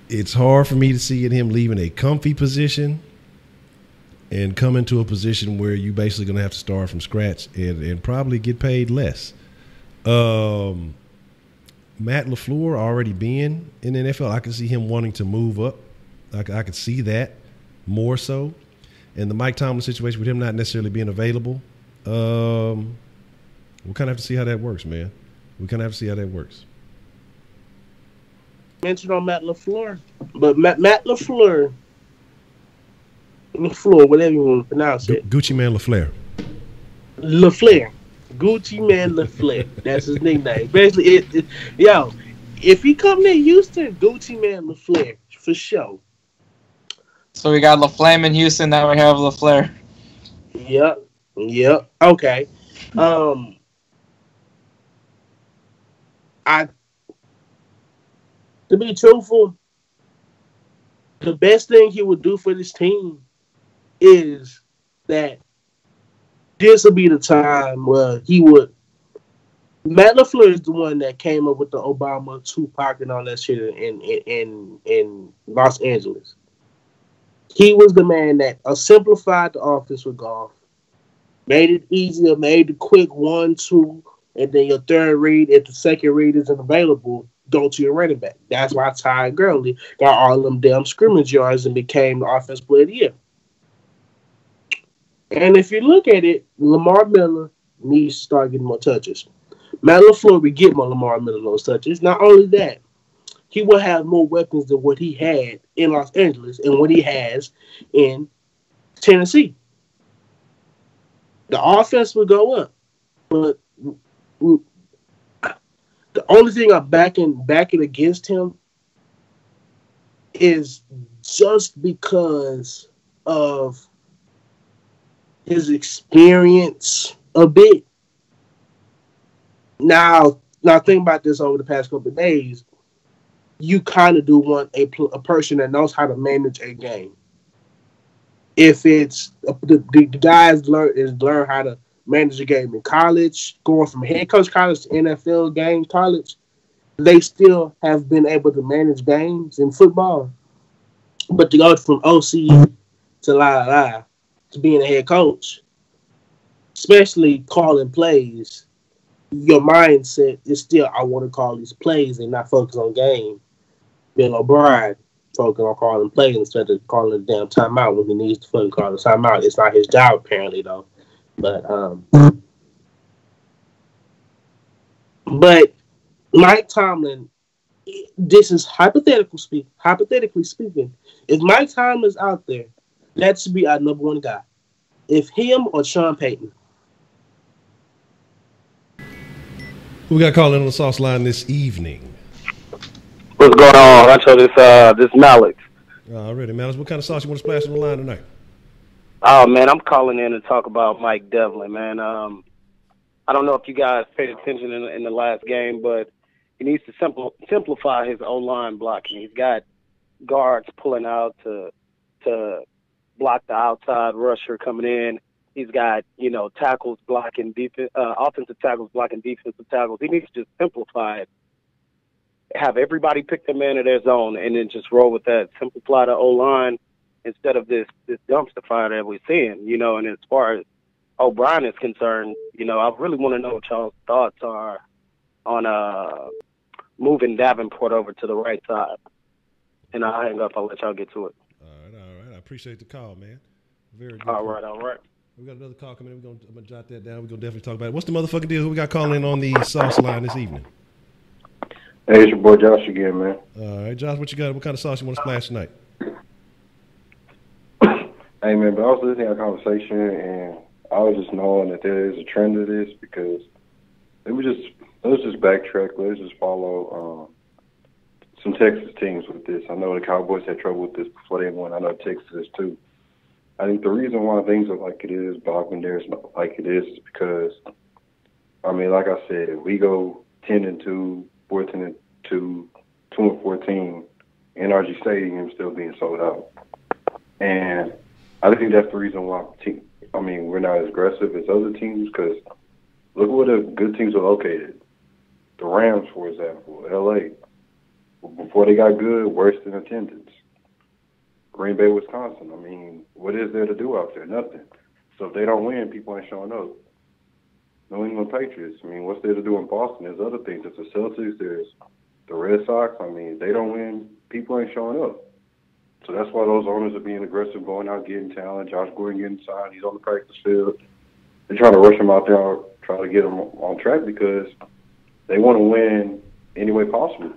It's hard for me to see him leaving a comfy position and come into a position where you're basically going to have to start from scratch and probably get paid less. Matt LaFleur already being in the NFL, I can see him wanting to move up. I could see that more so. And the Mike Tomlin situation with him not necessarily being available, we'll kind of have to see how that works, man. We kind of have to see how that works.
Mentioned on Matt LaFleur, but Matt LaFleur, whatever you want to pronounce it.
Gucci Man LaFleur.
Gucci Man LaFleur. That's his nickname. Basically, if he come to Houston, Gucci Man LaFleur for sure.
So we got LaFlame in Houston. Now we have LaFleur.
Yep. Okay. To be truthful, the best thing he would do for this team is that this will be the time where he would. Matt LaFleur is the one that came up with the Obama Tupac and all that shit in Los Angeles. He was the man that simplified the offense with golf, made it easier, made the quick 1-2, and then your third read, if the second read isn't available, go to your running back. That's why Ty Gurley got all them damn scrimmage yards and became the offensive player of the year. And if you look at it, Lamar Miller needs to start getting more touches. Matt LaFleur will get more Lamar Miller those touches. Not only that, he will have more weapons than what he had in Los Angeles and what he has in Tennessee. The offense will go up, but the only thing I'm backing against him is just because of his experience a bit. Now think about this over the past couple of days. You kind of do want a person that knows how to manage a game. If it's the guys learn how to manage a game in college, going from head coach college to NFL game college, they still have been able to manage games in football. But to go from OC to to being a head coach, especially calling plays, your mindset is still, I want to call these plays and not focus on game. Bill O'Brien, focus on calling plays instead of calling a damn timeout when he needs to fucking call a timeout. It's not his job apparently though. But Mike Tomlin, this is hypothetically speaking, if Mike Tomlin's out there, that should be our number one guy. If him or Sean Payton.
Who we got calling on the Sauceline this evening?
What's going on, Honcho? This Malik.
Already, Malik. What kind of sauce you want to splash on the line tonight?
Oh, man, I'm calling in to talk about Mike Devlin, man. I don't know if you guys paid attention in the last game, but he needs to simplify his O-line blocking. He's got guards pulling out to block the outside rusher coming in. He's got, tackles blocking defense, offensive tackles blocking defensive tackles. He needs to just simplify it. Have everybody pick the man of their zone and then just roll with that. Simplify the O-line instead of this dumpster fire that we're seeing, and as far as O'Brien is concerned, I really want to know what y'all's thoughts are on moving Davenport over to the right side. And I'll hang up. I'll let y'all get to it.
All right. I appreciate the call, man. Very good.
All right.
We got another call coming in. I'm going to jot that down. We're going to definitely talk about it. What's the motherfucking deal? Who we got calling in on the sauce line this evening?
Hey, it's your boy Josh again, man.
All right, Josh, what you got? What kind of sauce you want to splash tonight?
Hey, man, but I was listening to our conversation, and I was just knowing that there is a trend to this because let's just backtrack. Let's just follow some Texas teams with this. I know the Cowboys had trouble with this before they won. I know Texas is too. I think the reason why things are like it is, Bachman there is not like it is because, like I said, we go 10-2, 14-2, 2-14, NRG Stadium still being sold out. And I think that's the reason why we're not as aggressive as other teams because look where the good teams are located. The Rams, for example, L.A. Before they got good, worse in attendance. Green Bay, Wisconsin. What is there to do out there? Nothing. So if they don't win, people ain't showing up. New England Patriots. What's there to do in Boston? There's other things. There's the Celtics. There's the Red Sox. They don't win, people ain't showing up. So that's why those owners are being aggressive, going out, getting talent. Josh Gordon getting signed. He's on the practice field. They're trying to rush him out there, try to get him on track because they want to win any way possible.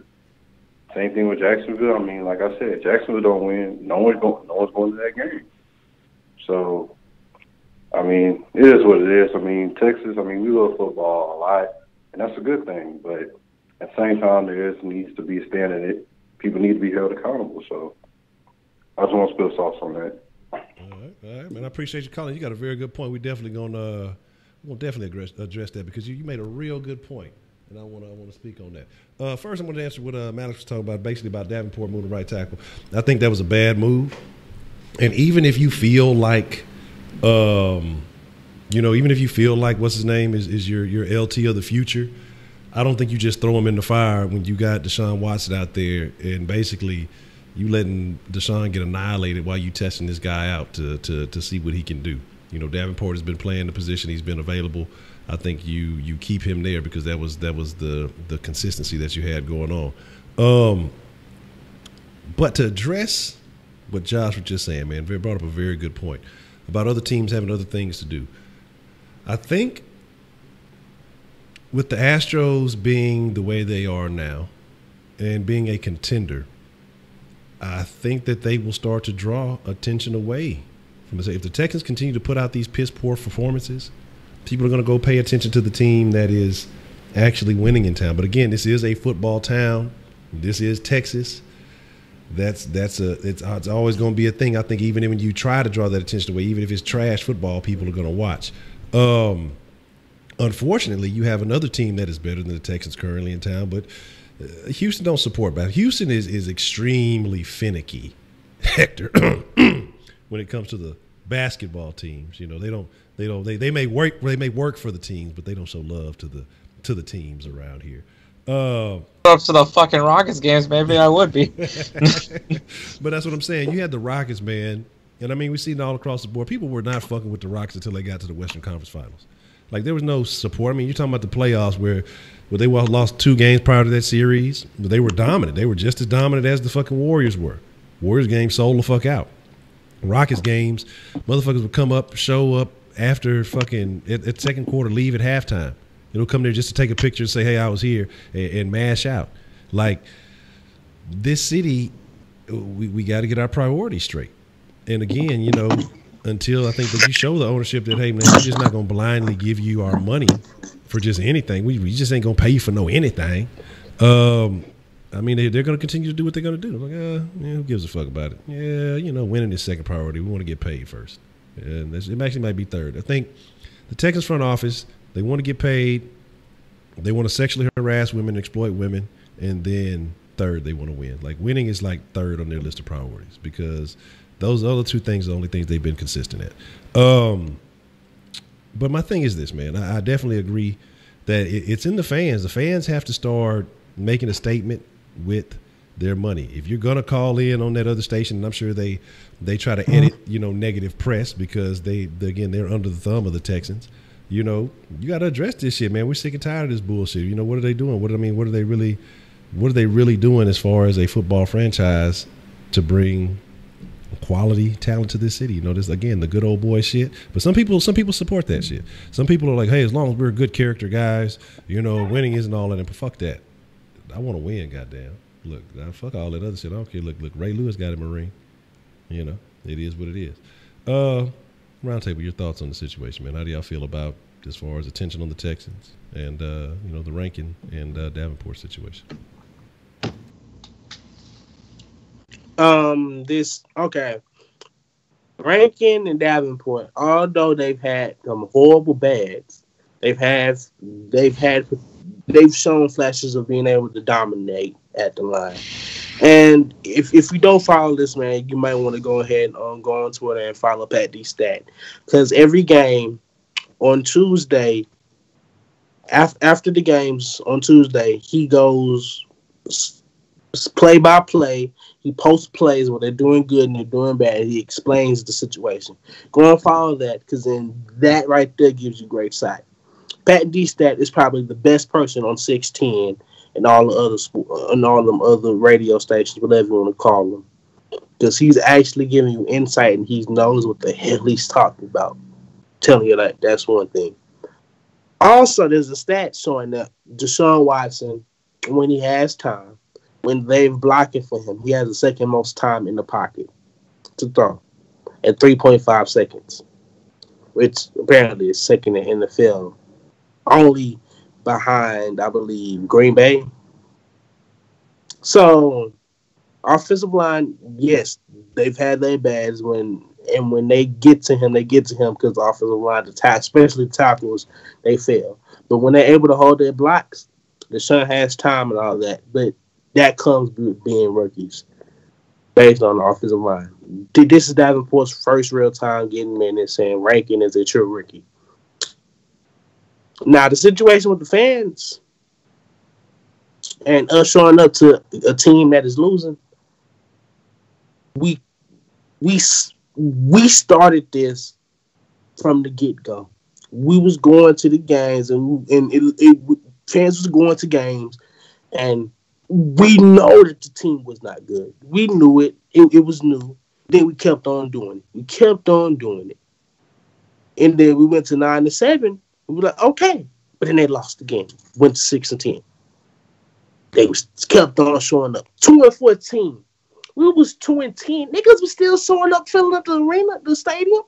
Same thing with Jacksonville. Like I said, Jacksonville don't win. No one's going to that game. So, it is what it is. Texas, we love football a lot, and that's a good thing. But at the same time, needs to be a standard. People need to be held accountable. So I just want to spill sauce on that.
All right, man. I appreciate you calling. You got a very good point. We definitely gonna address that because you made a real good point, and I want to speak on that. First, I'm going to answer what Malik was talking about, basically about Davenport moving right tackle. I think that was a bad move, and even if you feel like, even if you feel like what's his name is your LT of the future, I don't think you just throw him in the fire when you got Deshaun Watson out there and basically you letting Deshaun get annihilated while you testing this guy out to see what he can do. Davenport has been playing the position he's been available. I think you keep him there because that was the consistency that you had going on. But to address what Josh was just saying, man, brought up a very good point about other teams having other things to do. I think with the Astros being the way they are now and being a contender, I think that they will start to draw attention away from it. If the Texans continue to put out these piss-poor performances, people are going to go pay attention to the team that is actually winning in town. But again, this is a football town. This is Texas. It's always going to be a thing. I think even when you try to draw that attention away, even if it's trash football, people are going to watch. Unfortunately, you have another team that is better than the Texans currently in town, but Houston don't support that. Houston is extremely finicky, Hector, when it comes to the basketball teams. They may work for the teams, but they don't show love to the teams around here.
Up to the fucking Rockets games, maybe I would be.
But that's what I'm saying. You had the Rockets, man, and we see it all across the board. People were not fucking with the Rockets until they got to the Western Conference Finals. Like, there was no support. You're talking about the playoffs where they lost 2 games prior to that series, but they were dominant. They were just as dominant as the fucking Warriors were. Warriors games sold the fuck out. Rockets games, motherfuckers would come up, show up after fucking at second quarter, leave at halftime. It'll come there just to take a picture and say, hey, I was here, and mash out. Like, this city, we got to get our priorities straight. And again, you know, until I think that you show the ownership that, hey, man, we're just not going to blindly give you our money for just anything. We just ain't going to pay you for no anything. I mean, they're going to continue to do what they're going to do. Like, yeah, who gives a fuck about it? Yeah, you know, winning is second priority. We want to get paid first. And it actually might be third. I think the Texans front office, they want to get paid. They want to sexually harass women, exploit women. And then third, they want to win. Like, winning is like third on their list of priorities because those other two things are the only things they've been consistent at. But my thing is this, man. I definitely agree that it's in the fans. The fans have to start making a statement with their money. If you're gonna call in on that other station, and I'm sure they try to edit, you know, negative press because they're under the thumb of the Texans. You know, you got to address this shit, man. We're sick and tired of this bullshit. You know, what are they doing? What are they really doing as far as a football franchise to bring quality talent to this city? You know, this again, the good old boy shit. But some people support that shit. Some people are like, hey, as long as we're good character guys, you know, winning isn't all that. But fuck that. I want to win, goddamn. Look, fuck all that other shit. I don't care. Look, Ray Lewis got him a ring. You know, it is what it is. Roundtable, your thoughts on the situation, man. How do y'all feel about as far as attention on the Texans and you know, the Rankin and Davenport situation?
Rankin and Davenport, although they've had some horrible bads, they've shown flashes of being able to dominate at the line. And if you don't follow this, man, you might want to go ahead and go on Twitter and follow Pat D Stat, because every game on Tuesday, after the games on Tuesday, he goes play by play. He posts plays where they're doing good and they're doing bad. He explains the situation. Go and follow that, because then that right there gives you great sight. Pat D Stat is probably the best person on 610 and all them other radio stations, whatever you want to call them, because he's actually giving you insight and he knows what the hell he's talking about. Telling you that's one thing. Also, there's a stat showing that Deshaun Watson, when he has time, when they've blocking for him, he has the second most time in the pocket to throw at 3.5 seconds, which apparently is second in the NFL, only behind, I believe, Green Bay. So, offensive line, yes, they've had their bads when they get to him because the offensive line, especially the tackles, they fail. But when they're able to hold their blocks, Deshaun has time and all that. But that comes with being rookies based on the offensive line. This is Davenport's first real time getting in and saying Rankin is a true rookie. Now, the situation with the fans and us showing up to a team that is losing, we started this from the get-go. We was going to the games, and fans was going to games, and we know that the team was not good. We knew it. It was new. Then we kept on doing it. And then we went to 9-7. We were like, okay. But then they lost the game. Went to 6-10. They kept on showing up. 2-14. We was 2-10. Niggas was still showing up, filling up the arena, the stadium.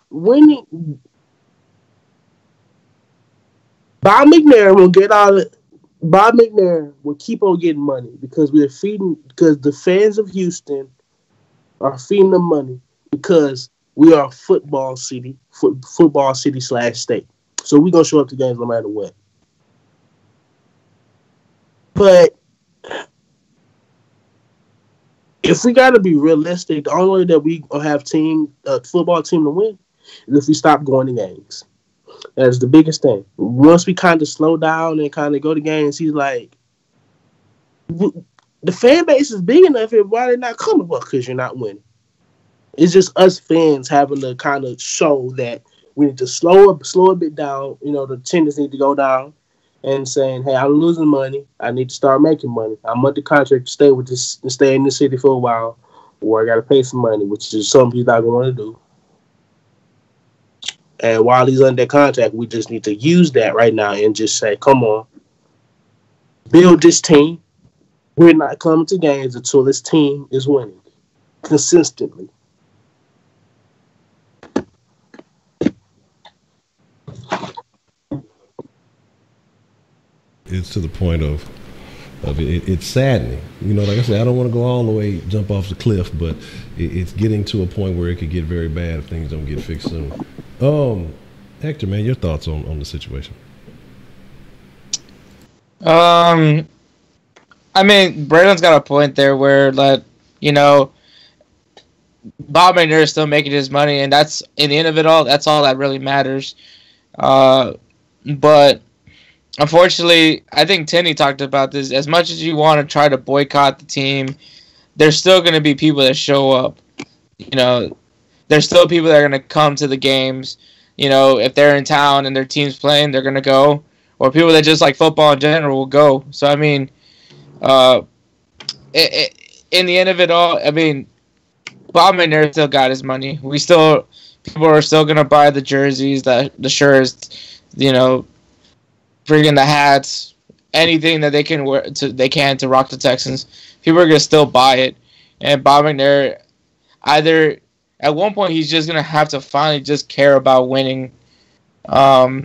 Winning. Bob McNair will keep on getting money because the fans of Houston are feeding them money because we are a football city / state. So we're going to show up to games no matter what. But if we got to be realistic, the only way that we gonna have a football team to win is if we stop going to games. That's the biggest thing. Once we kind of slow down and kind of go to games, he's like, the fan base is big enough here. Why they not coming? Well, because you're not winning. It's just us fans having to kind of show that we need to slow a bit down. You know, the attendance need to go down, and saying, "Hey, I'm losing money. I need to start making money. I'm under contract to stay with this, to stay in the city for a while, or I got to pay some money," which is something he's not going to want to do. And while he's under contract, we just need to use that right now and just say, "Come on, build this team. We're not coming to games until this team is winning consistently."
It's to the point of it's saddening. You know, like I said, I don't want to go all the way, jump off the cliff, but it's getting to a point where it could get very bad if things don't get fixed soon. Hector, man, your thoughts on the situation?
I mean, Braylon's got a point there where, like, you know, Bob McNair is still making his money, and that's, in the end of it all, that's all that really matters. But unfortunately, I think Tenney talked about this. As much as you want to try to boycott the team, there's still going to be people that show up. You know, there's still people that are going to come to the games. You know, if they're in town and their team's playing, they're going to go. Or people that just like football in general will go. So, I mean, in the end of it all, I mean, Bob McNair still got his money. People are still going to buy the jerseys, the shirts, you know, freaking the hats, anything that they can wear to rock the Texans. People are gonna still buy it, and Bob McNair, either at one point he's just gonna have to finally just care about winning, but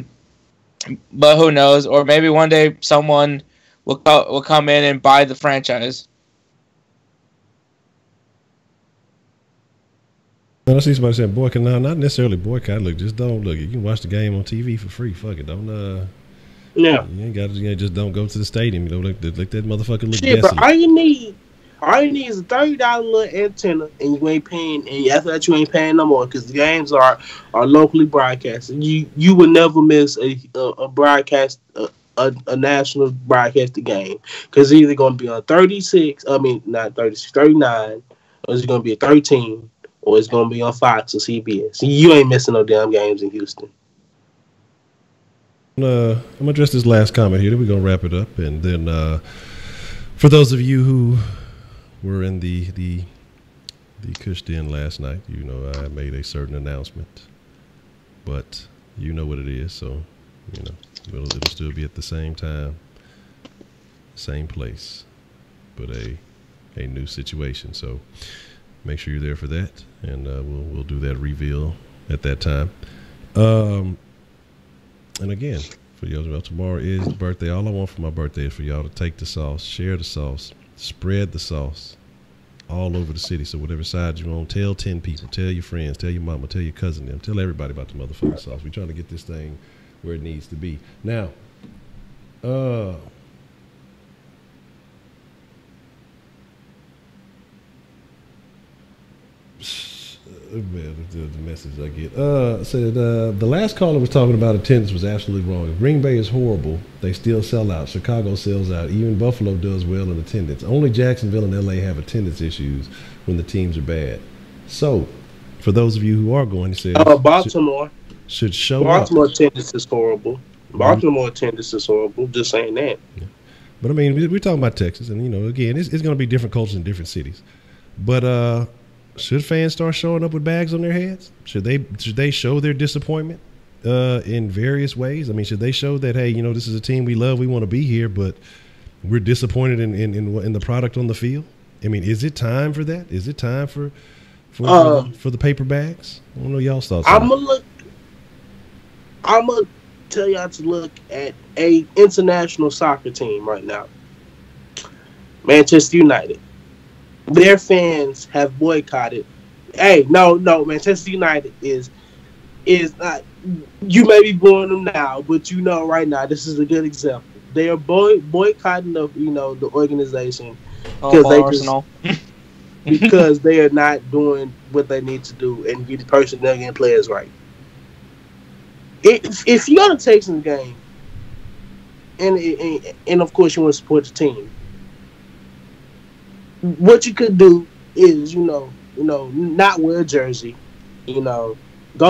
who knows? Or maybe one day someone will come in and buy the franchise.
I see somebody saying boycott. No, not necessarily boycott. Look, just don't look. You can watch the game on TV for free. Fuck it, don't.
Yeah,
you ain't got to just don't go to the stadium. You know, like that motherfucker look
shit,
desolate.
But all you need is a $30 little antenna, and you ain't paying. And after that, you ain't paying no more because the games are locally broadcasted. You would never miss a broadcast, a national broadcasted game, because it's either going to be on 36. I mean, not 36, 39, or it's going to be a 13, or it's going to be on Fox or CBS. You ain't missing no damn games in Houston.
I'm going to address this last comment here. Then we're going to wrap it up. And then for those of you who were in the Kush Den last night, you know I made a certain announcement. But you know what it is. So, you know, it'll still be at the same time, same place, but a new situation. So make sure you're there for that. And we'll do that reveal at that time. And again, for y'all, well, tomorrow is the birthday. All I want for my birthday is for y'all to take the sauce, share the sauce, spread the sauce all over the city. So whatever side you're on, tell 10 people, tell your friends, tell your mama, tell your cousin, them, tell everybody about the motherfucking sauce. We're trying to get this thing where it needs to be. Now, the message I get said the last caller was talking about attendance was absolutely wrong. If Green Bay is horrible, they still sell out. Chicago sells out. Even Buffalo does well in attendance. Only Jacksonville and LA have attendance issues when the teams are bad. So for those of you who are going, to say
Baltimore
should show
Baltimore
up.
Attendance is horrible. Baltimore attendance is horrible. Just saying that.
Yeah. But I mean, we're talking about Texas, and you know, again, it's going to be different cultures in different cities. But should fans start showing up with bags on their heads? Should they show their disappointment in various ways? I mean, should they show that, hey, you know, this is a team we love, we want to be here, but we're disappointed in the product on the field? I mean, is it time for that? Is it time for the paper bags? I don't know y'all's thoughts.
I'm gonna tell y'all to look at a international soccer team right now, Manchester United. Their fans have boycotted. Hey, no, Manchester United is not. You may be booing them now, but you know right now this is a good example. They are boycotting the organization because they are not doing what they need to do and get the personnel and players right. If you go to Texans game, and of course you want to support the team, what you could do is, not wear a jersey, go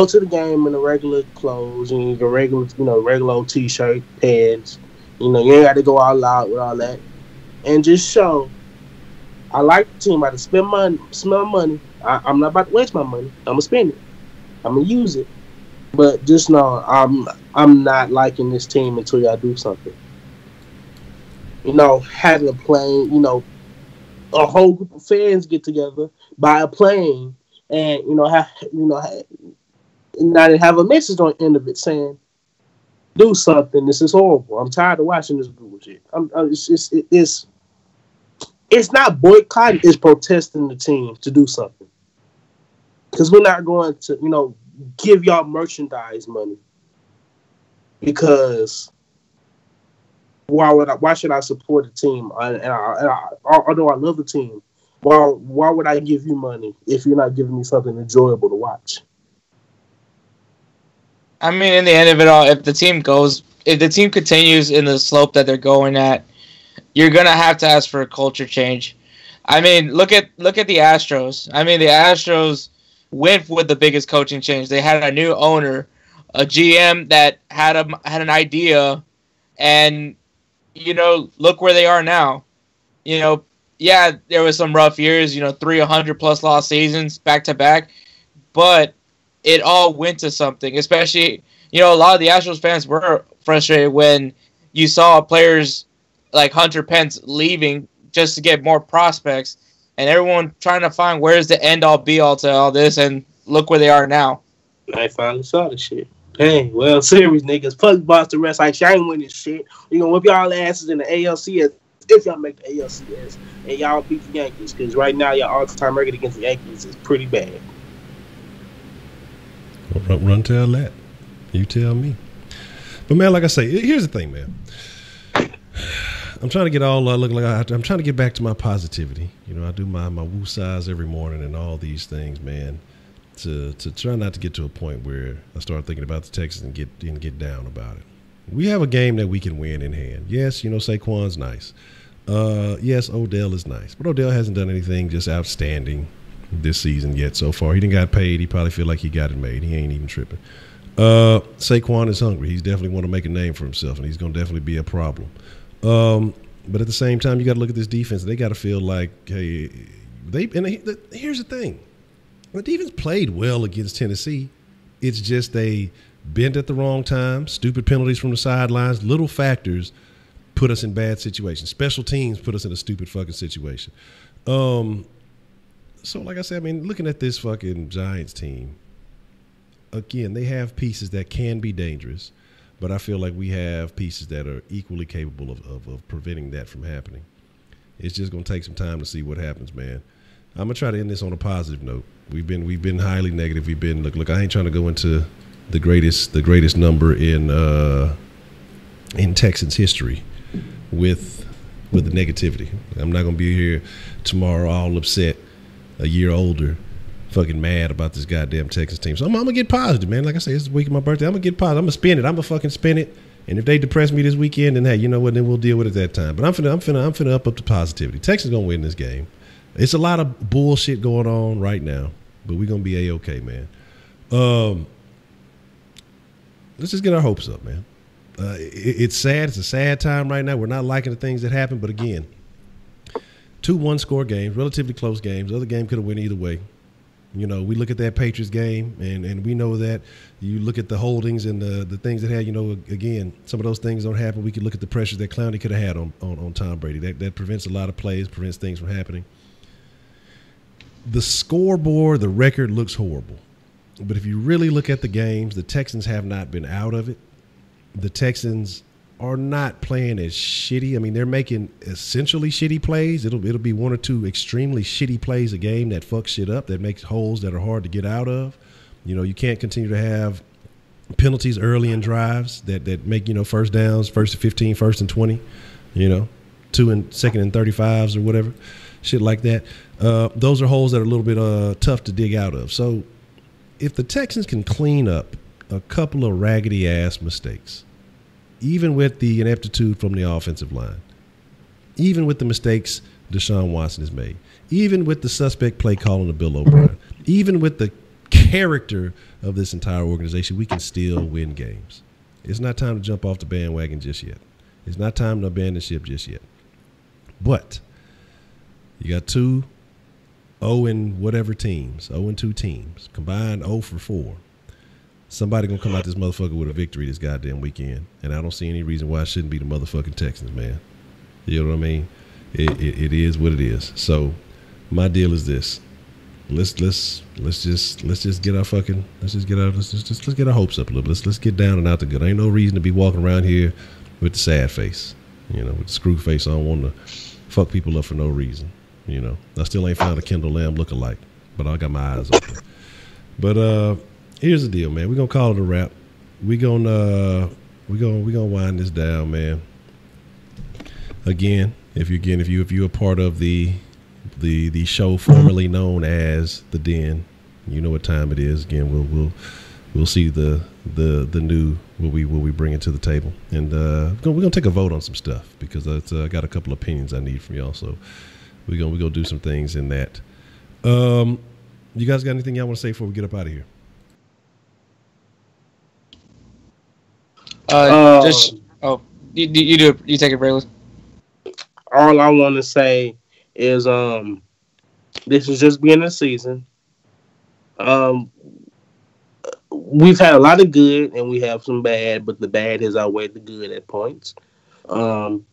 to the game in the regular clothes and your regular old t-shirt, pants, You know, you ain't got to go all out with all that. And just show, I like the team. I to spend money. I'm not about to waste my money. I'm going to spend it. I'm going to use it. But just know, I'm not liking this team until y'all do something. You know, having a plane, you know, a whole group of fans get together, buy a plane, and, not have a message on the end of it saying, do something. This is horrible. I'm tired of watching this bullshit. It's not boycotting. It's protesting the team to do something. Because we're not going to, give y'all merchandise money. Because why should I support a team? Although I love the team, why would I give you money if you're not giving me something enjoyable to watch?
I mean, in the end of it all, if the team continues in the slope that they're going at, you're gonna have to ask for a culture change. I mean, look at the Astros. I mean, the Astros went with the biggest coaching change. They had a new owner, a GM that had an idea, and look where they are now. Yeah, there was some rough years. 300+ loss seasons back to back, but it all went to something. Especially, a lot of the Astros fans were frustrated when you saw players like Hunter Pence leaving just to get more prospects, and everyone trying to find where's the end-all be-all to all this, and look where they are now.
I finally saw the shit. Hey, well, serious niggas, fuck Boston Red Sox. Y'all ain't winning shit. You gonna whip y'all asses in the ALCS if y'all make the ALCS, and y'all beat the Yankees, because right now your all-time record against the Yankees is pretty bad.
Run tell that. You tell me. But man, like I say, here's the thing, man. I'm trying to get I'm trying to get back to my positivity. I do my woo size every morning and all these things, man, to try not to get to a point where I start thinking about the Texans and get down about it. We have a game that we can win in hand. Yes, Saquon's nice. Yes, Odell is nice, but Odell hasn't done anything just outstanding this season yet so far. He didn't got paid. He probably feel like he got it made. He ain't even tripping. Saquon is hungry. He's definitely want to make a name for himself, and he's going to definitely be a problem. But at the same time, you got to look at this defense. They got to feel like, hey, here's the thing. The defense played well against Tennessee. It's just they bent at the wrong time, stupid penalties from the sidelines, little factors put us in bad situations. Special teams put us in a stupid fucking situation. So like I said, I mean, looking at this fucking Giants team, again, they have pieces that can be dangerous, but I feel like we have pieces that are equally capable of preventing that from happening. It's just going to take some time to see what happens, man. I'm going to try to end this on a positive note. We've been highly negative. We've been look. I ain't trying to go into the greatest number in Texans history with the negativity. I'm not going to be here tomorrow all upset, a year older, fucking mad about this goddamn Texas team. So I'm gonna get positive, man. Like I say, it's the week of my birthday. I'm gonna get positive. I'm gonna spin it. I'm gonna fucking spin it. And if they depress me this weekend, then hey, you know what? Then we'll deal with it that time. But I'm finna up the positivity. Texas gonna win this game. It's a lot of bullshit going on right now, but we're gonna be A-okay, man. Let's just get our hopes up, man. It's sad. It's a sad time right now. We're not liking the things that happen, but again, 2 one-score games, relatively close games. The other game could have went either way. We look at that Patriots game, and we know that you look at the holdings and the things that had, again, some of those things don't happen. We could look at the pressures that Clowney could have had on Tom Brady. That prevents a lot of plays, prevents things from happening. The scoreboard, the record looks horrible. But if you really look at the games, the Texans have not been out of it. The Texans are not playing as shitty. I mean, they're making essentially shitty plays. It'll be 1 or 2 extremely shitty plays a game that fuck shit up, that makes holes that are hard to get out of. You can't continue to have penalties early in drives that make, first downs, 1st and 15, 1st and 20, 2 and 2nd and 35s or whatever, shit like that. Those are holes that are a little bit tough to dig out of. So if the Texans can clean up a couple of raggedy-ass mistakes, even with the ineptitude from the offensive line, even with the mistakes Deshaun Watson has made, even with the suspect play calling of Bill O'Brien, even with the character of this entire organization, we can still win games. It's not time to jump off the bandwagon just yet. It's not time to abandon ship just yet. But you got 2 0 and whatever teams, 0 and 2 teams, combined 0 for 4. Somebody gonna come out this motherfucker with a victory this goddamn weekend, and I don't see any reason why it shouldn't be the motherfucking Texans, man. You know what I mean? It is what it is. So my deal is this: let's just get our fucking let's get our hopes up a little bit. Let's get down and out the good. Ain't no reason to be walking around here with the sad face, you know, with the screw face. I don't want to fuck people up for no reason. You know, I still ain't found a Kendall Lamb lookalike, but I got my eyes open. But here's the deal, man. We're gonna call it a wrap. We gonna wind this down, man. Again, if you're a part of the show formerly known as The Den, you know what time it is. Again, we'll see the new what we bring it to the table, and we're gonna take a vote on some stuff because I got a couple opinions I need from y'all. So we're gonna do some things in that. You guys got anything y'all want to say before we get up out of here?
You take it, Braylon.
All I want to say is this is just beginning of the season. We've had a lot of good and we have some bad, but the bad has outweighed the good at points. Don't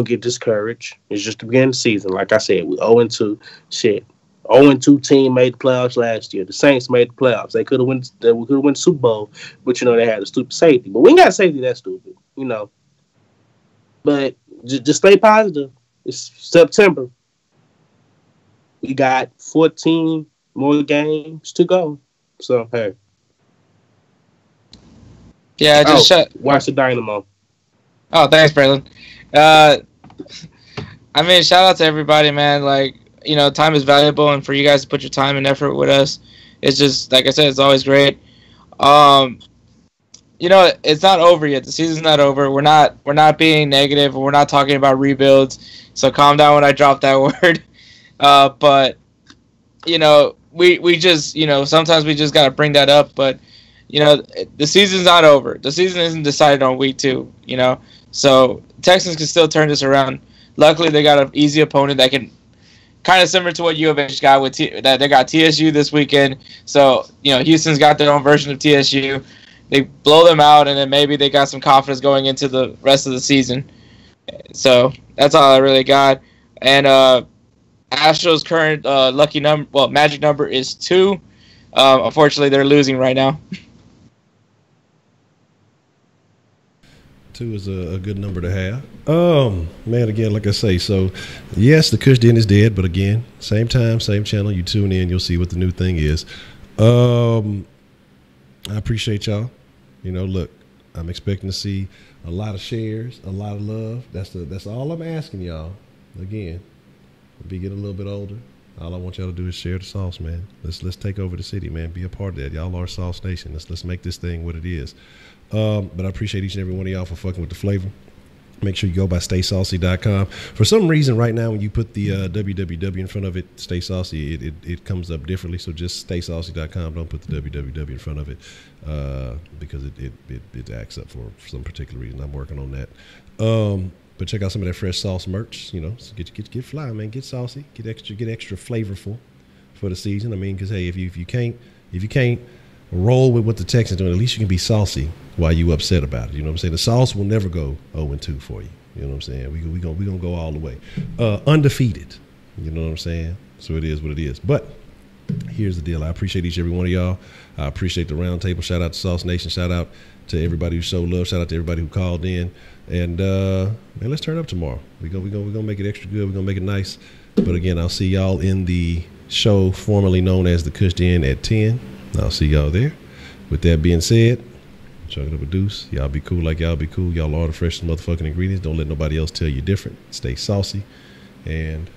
get discouraged. It's just the beginning of the season. Like I said, we 0-2. Shit. 0-2 team made the playoffs last year. The Saints made the playoffs. They could have went the Super Bowl, but you know they had a stupid safety. But we ain't got a safety that stupid, you know. But just stay positive. It's September. We got 14 more games to go. So hey.
Yeah,
watch the Dynamo.
Oh, thanks, Braylon. I mean, shout out to everybody, man. Like, you know, time is valuable, and for you guys to put your time and effort with us, it's just, like I said, it's always great. You know, it's not over yet. The season's not over. We're not being negative. We're not talking about rebuilds. So calm down when I drop that word. But you know, we just, you know, sometimes we just gotta bring that up. But you know, the season's not over. The season isn't decided on week 2. You know, so Texans can still turn this around. Luckily, they got an easy opponent that can. Kind of similar to what U of H got with that they got TSU this weekend. So, you know, Houston's got their own version of TSU. They blow them out, and then maybe they got some confidence going into the rest of the season. So that's all I really got. And Astro's current magic number is 2. Unfortunately, they're losing right now.
2 is a good number to have. Man, again, like I say, so yes, the Kush Den is dead, but again, same time, same channel. You tune in, you'll see what the new thing is. I appreciate y'all. You know, look, I'm expecting to see a lot of shares, a lot of love. That's all I'm asking y'all. Again, be getting a little bit older. All I want y'all to do is share the sauce, man. Let's take over the city, man. Be a part of that. Y'all are Sauce Nation. Let's make this thing what it is. But I appreciate each and every one of y'all for fucking with the flavor. Make sure you go by StaySaucy.com. For some reason, right now, when you put the www in front of it, Stay Saucy, it comes up differently. So just StaySaucy.com. Don't put the www in front of it because it acts up for some particular reason. I'm working on that. But check out some of that fresh sauce merch. You know, so get fly, man. Get saucy. Get extra flavorful for the season. I mean, because hey, if you can't roll with what the Texans doing, at least you can be saucy while you upset about it. You know what I'm saying? The sauce will never go 0-2 for you. You know what I'm saying? We gonna go all the way. Undefeated. You know what I'm saying? So it is what it is. But here's the deal. I appreciate each and every one of y'all. I appreciate the round table. Shout out to Sauce Nation. Shout out to everybody who showed love. Shout out to everybody who called in. And man, let's turn up tomorrow. We're gonna make it extra good. We're gonna make it nice. But again, I'll see y'all in the show formerly known as the Kush Den at 10. I'll see y'all there. With that being said, chuck it up a deuce. Y'all be cool like y'all be cool. Y'all are the freshest motherfucking ingredients. Don't let nobody else tell you different. Stay saucy. And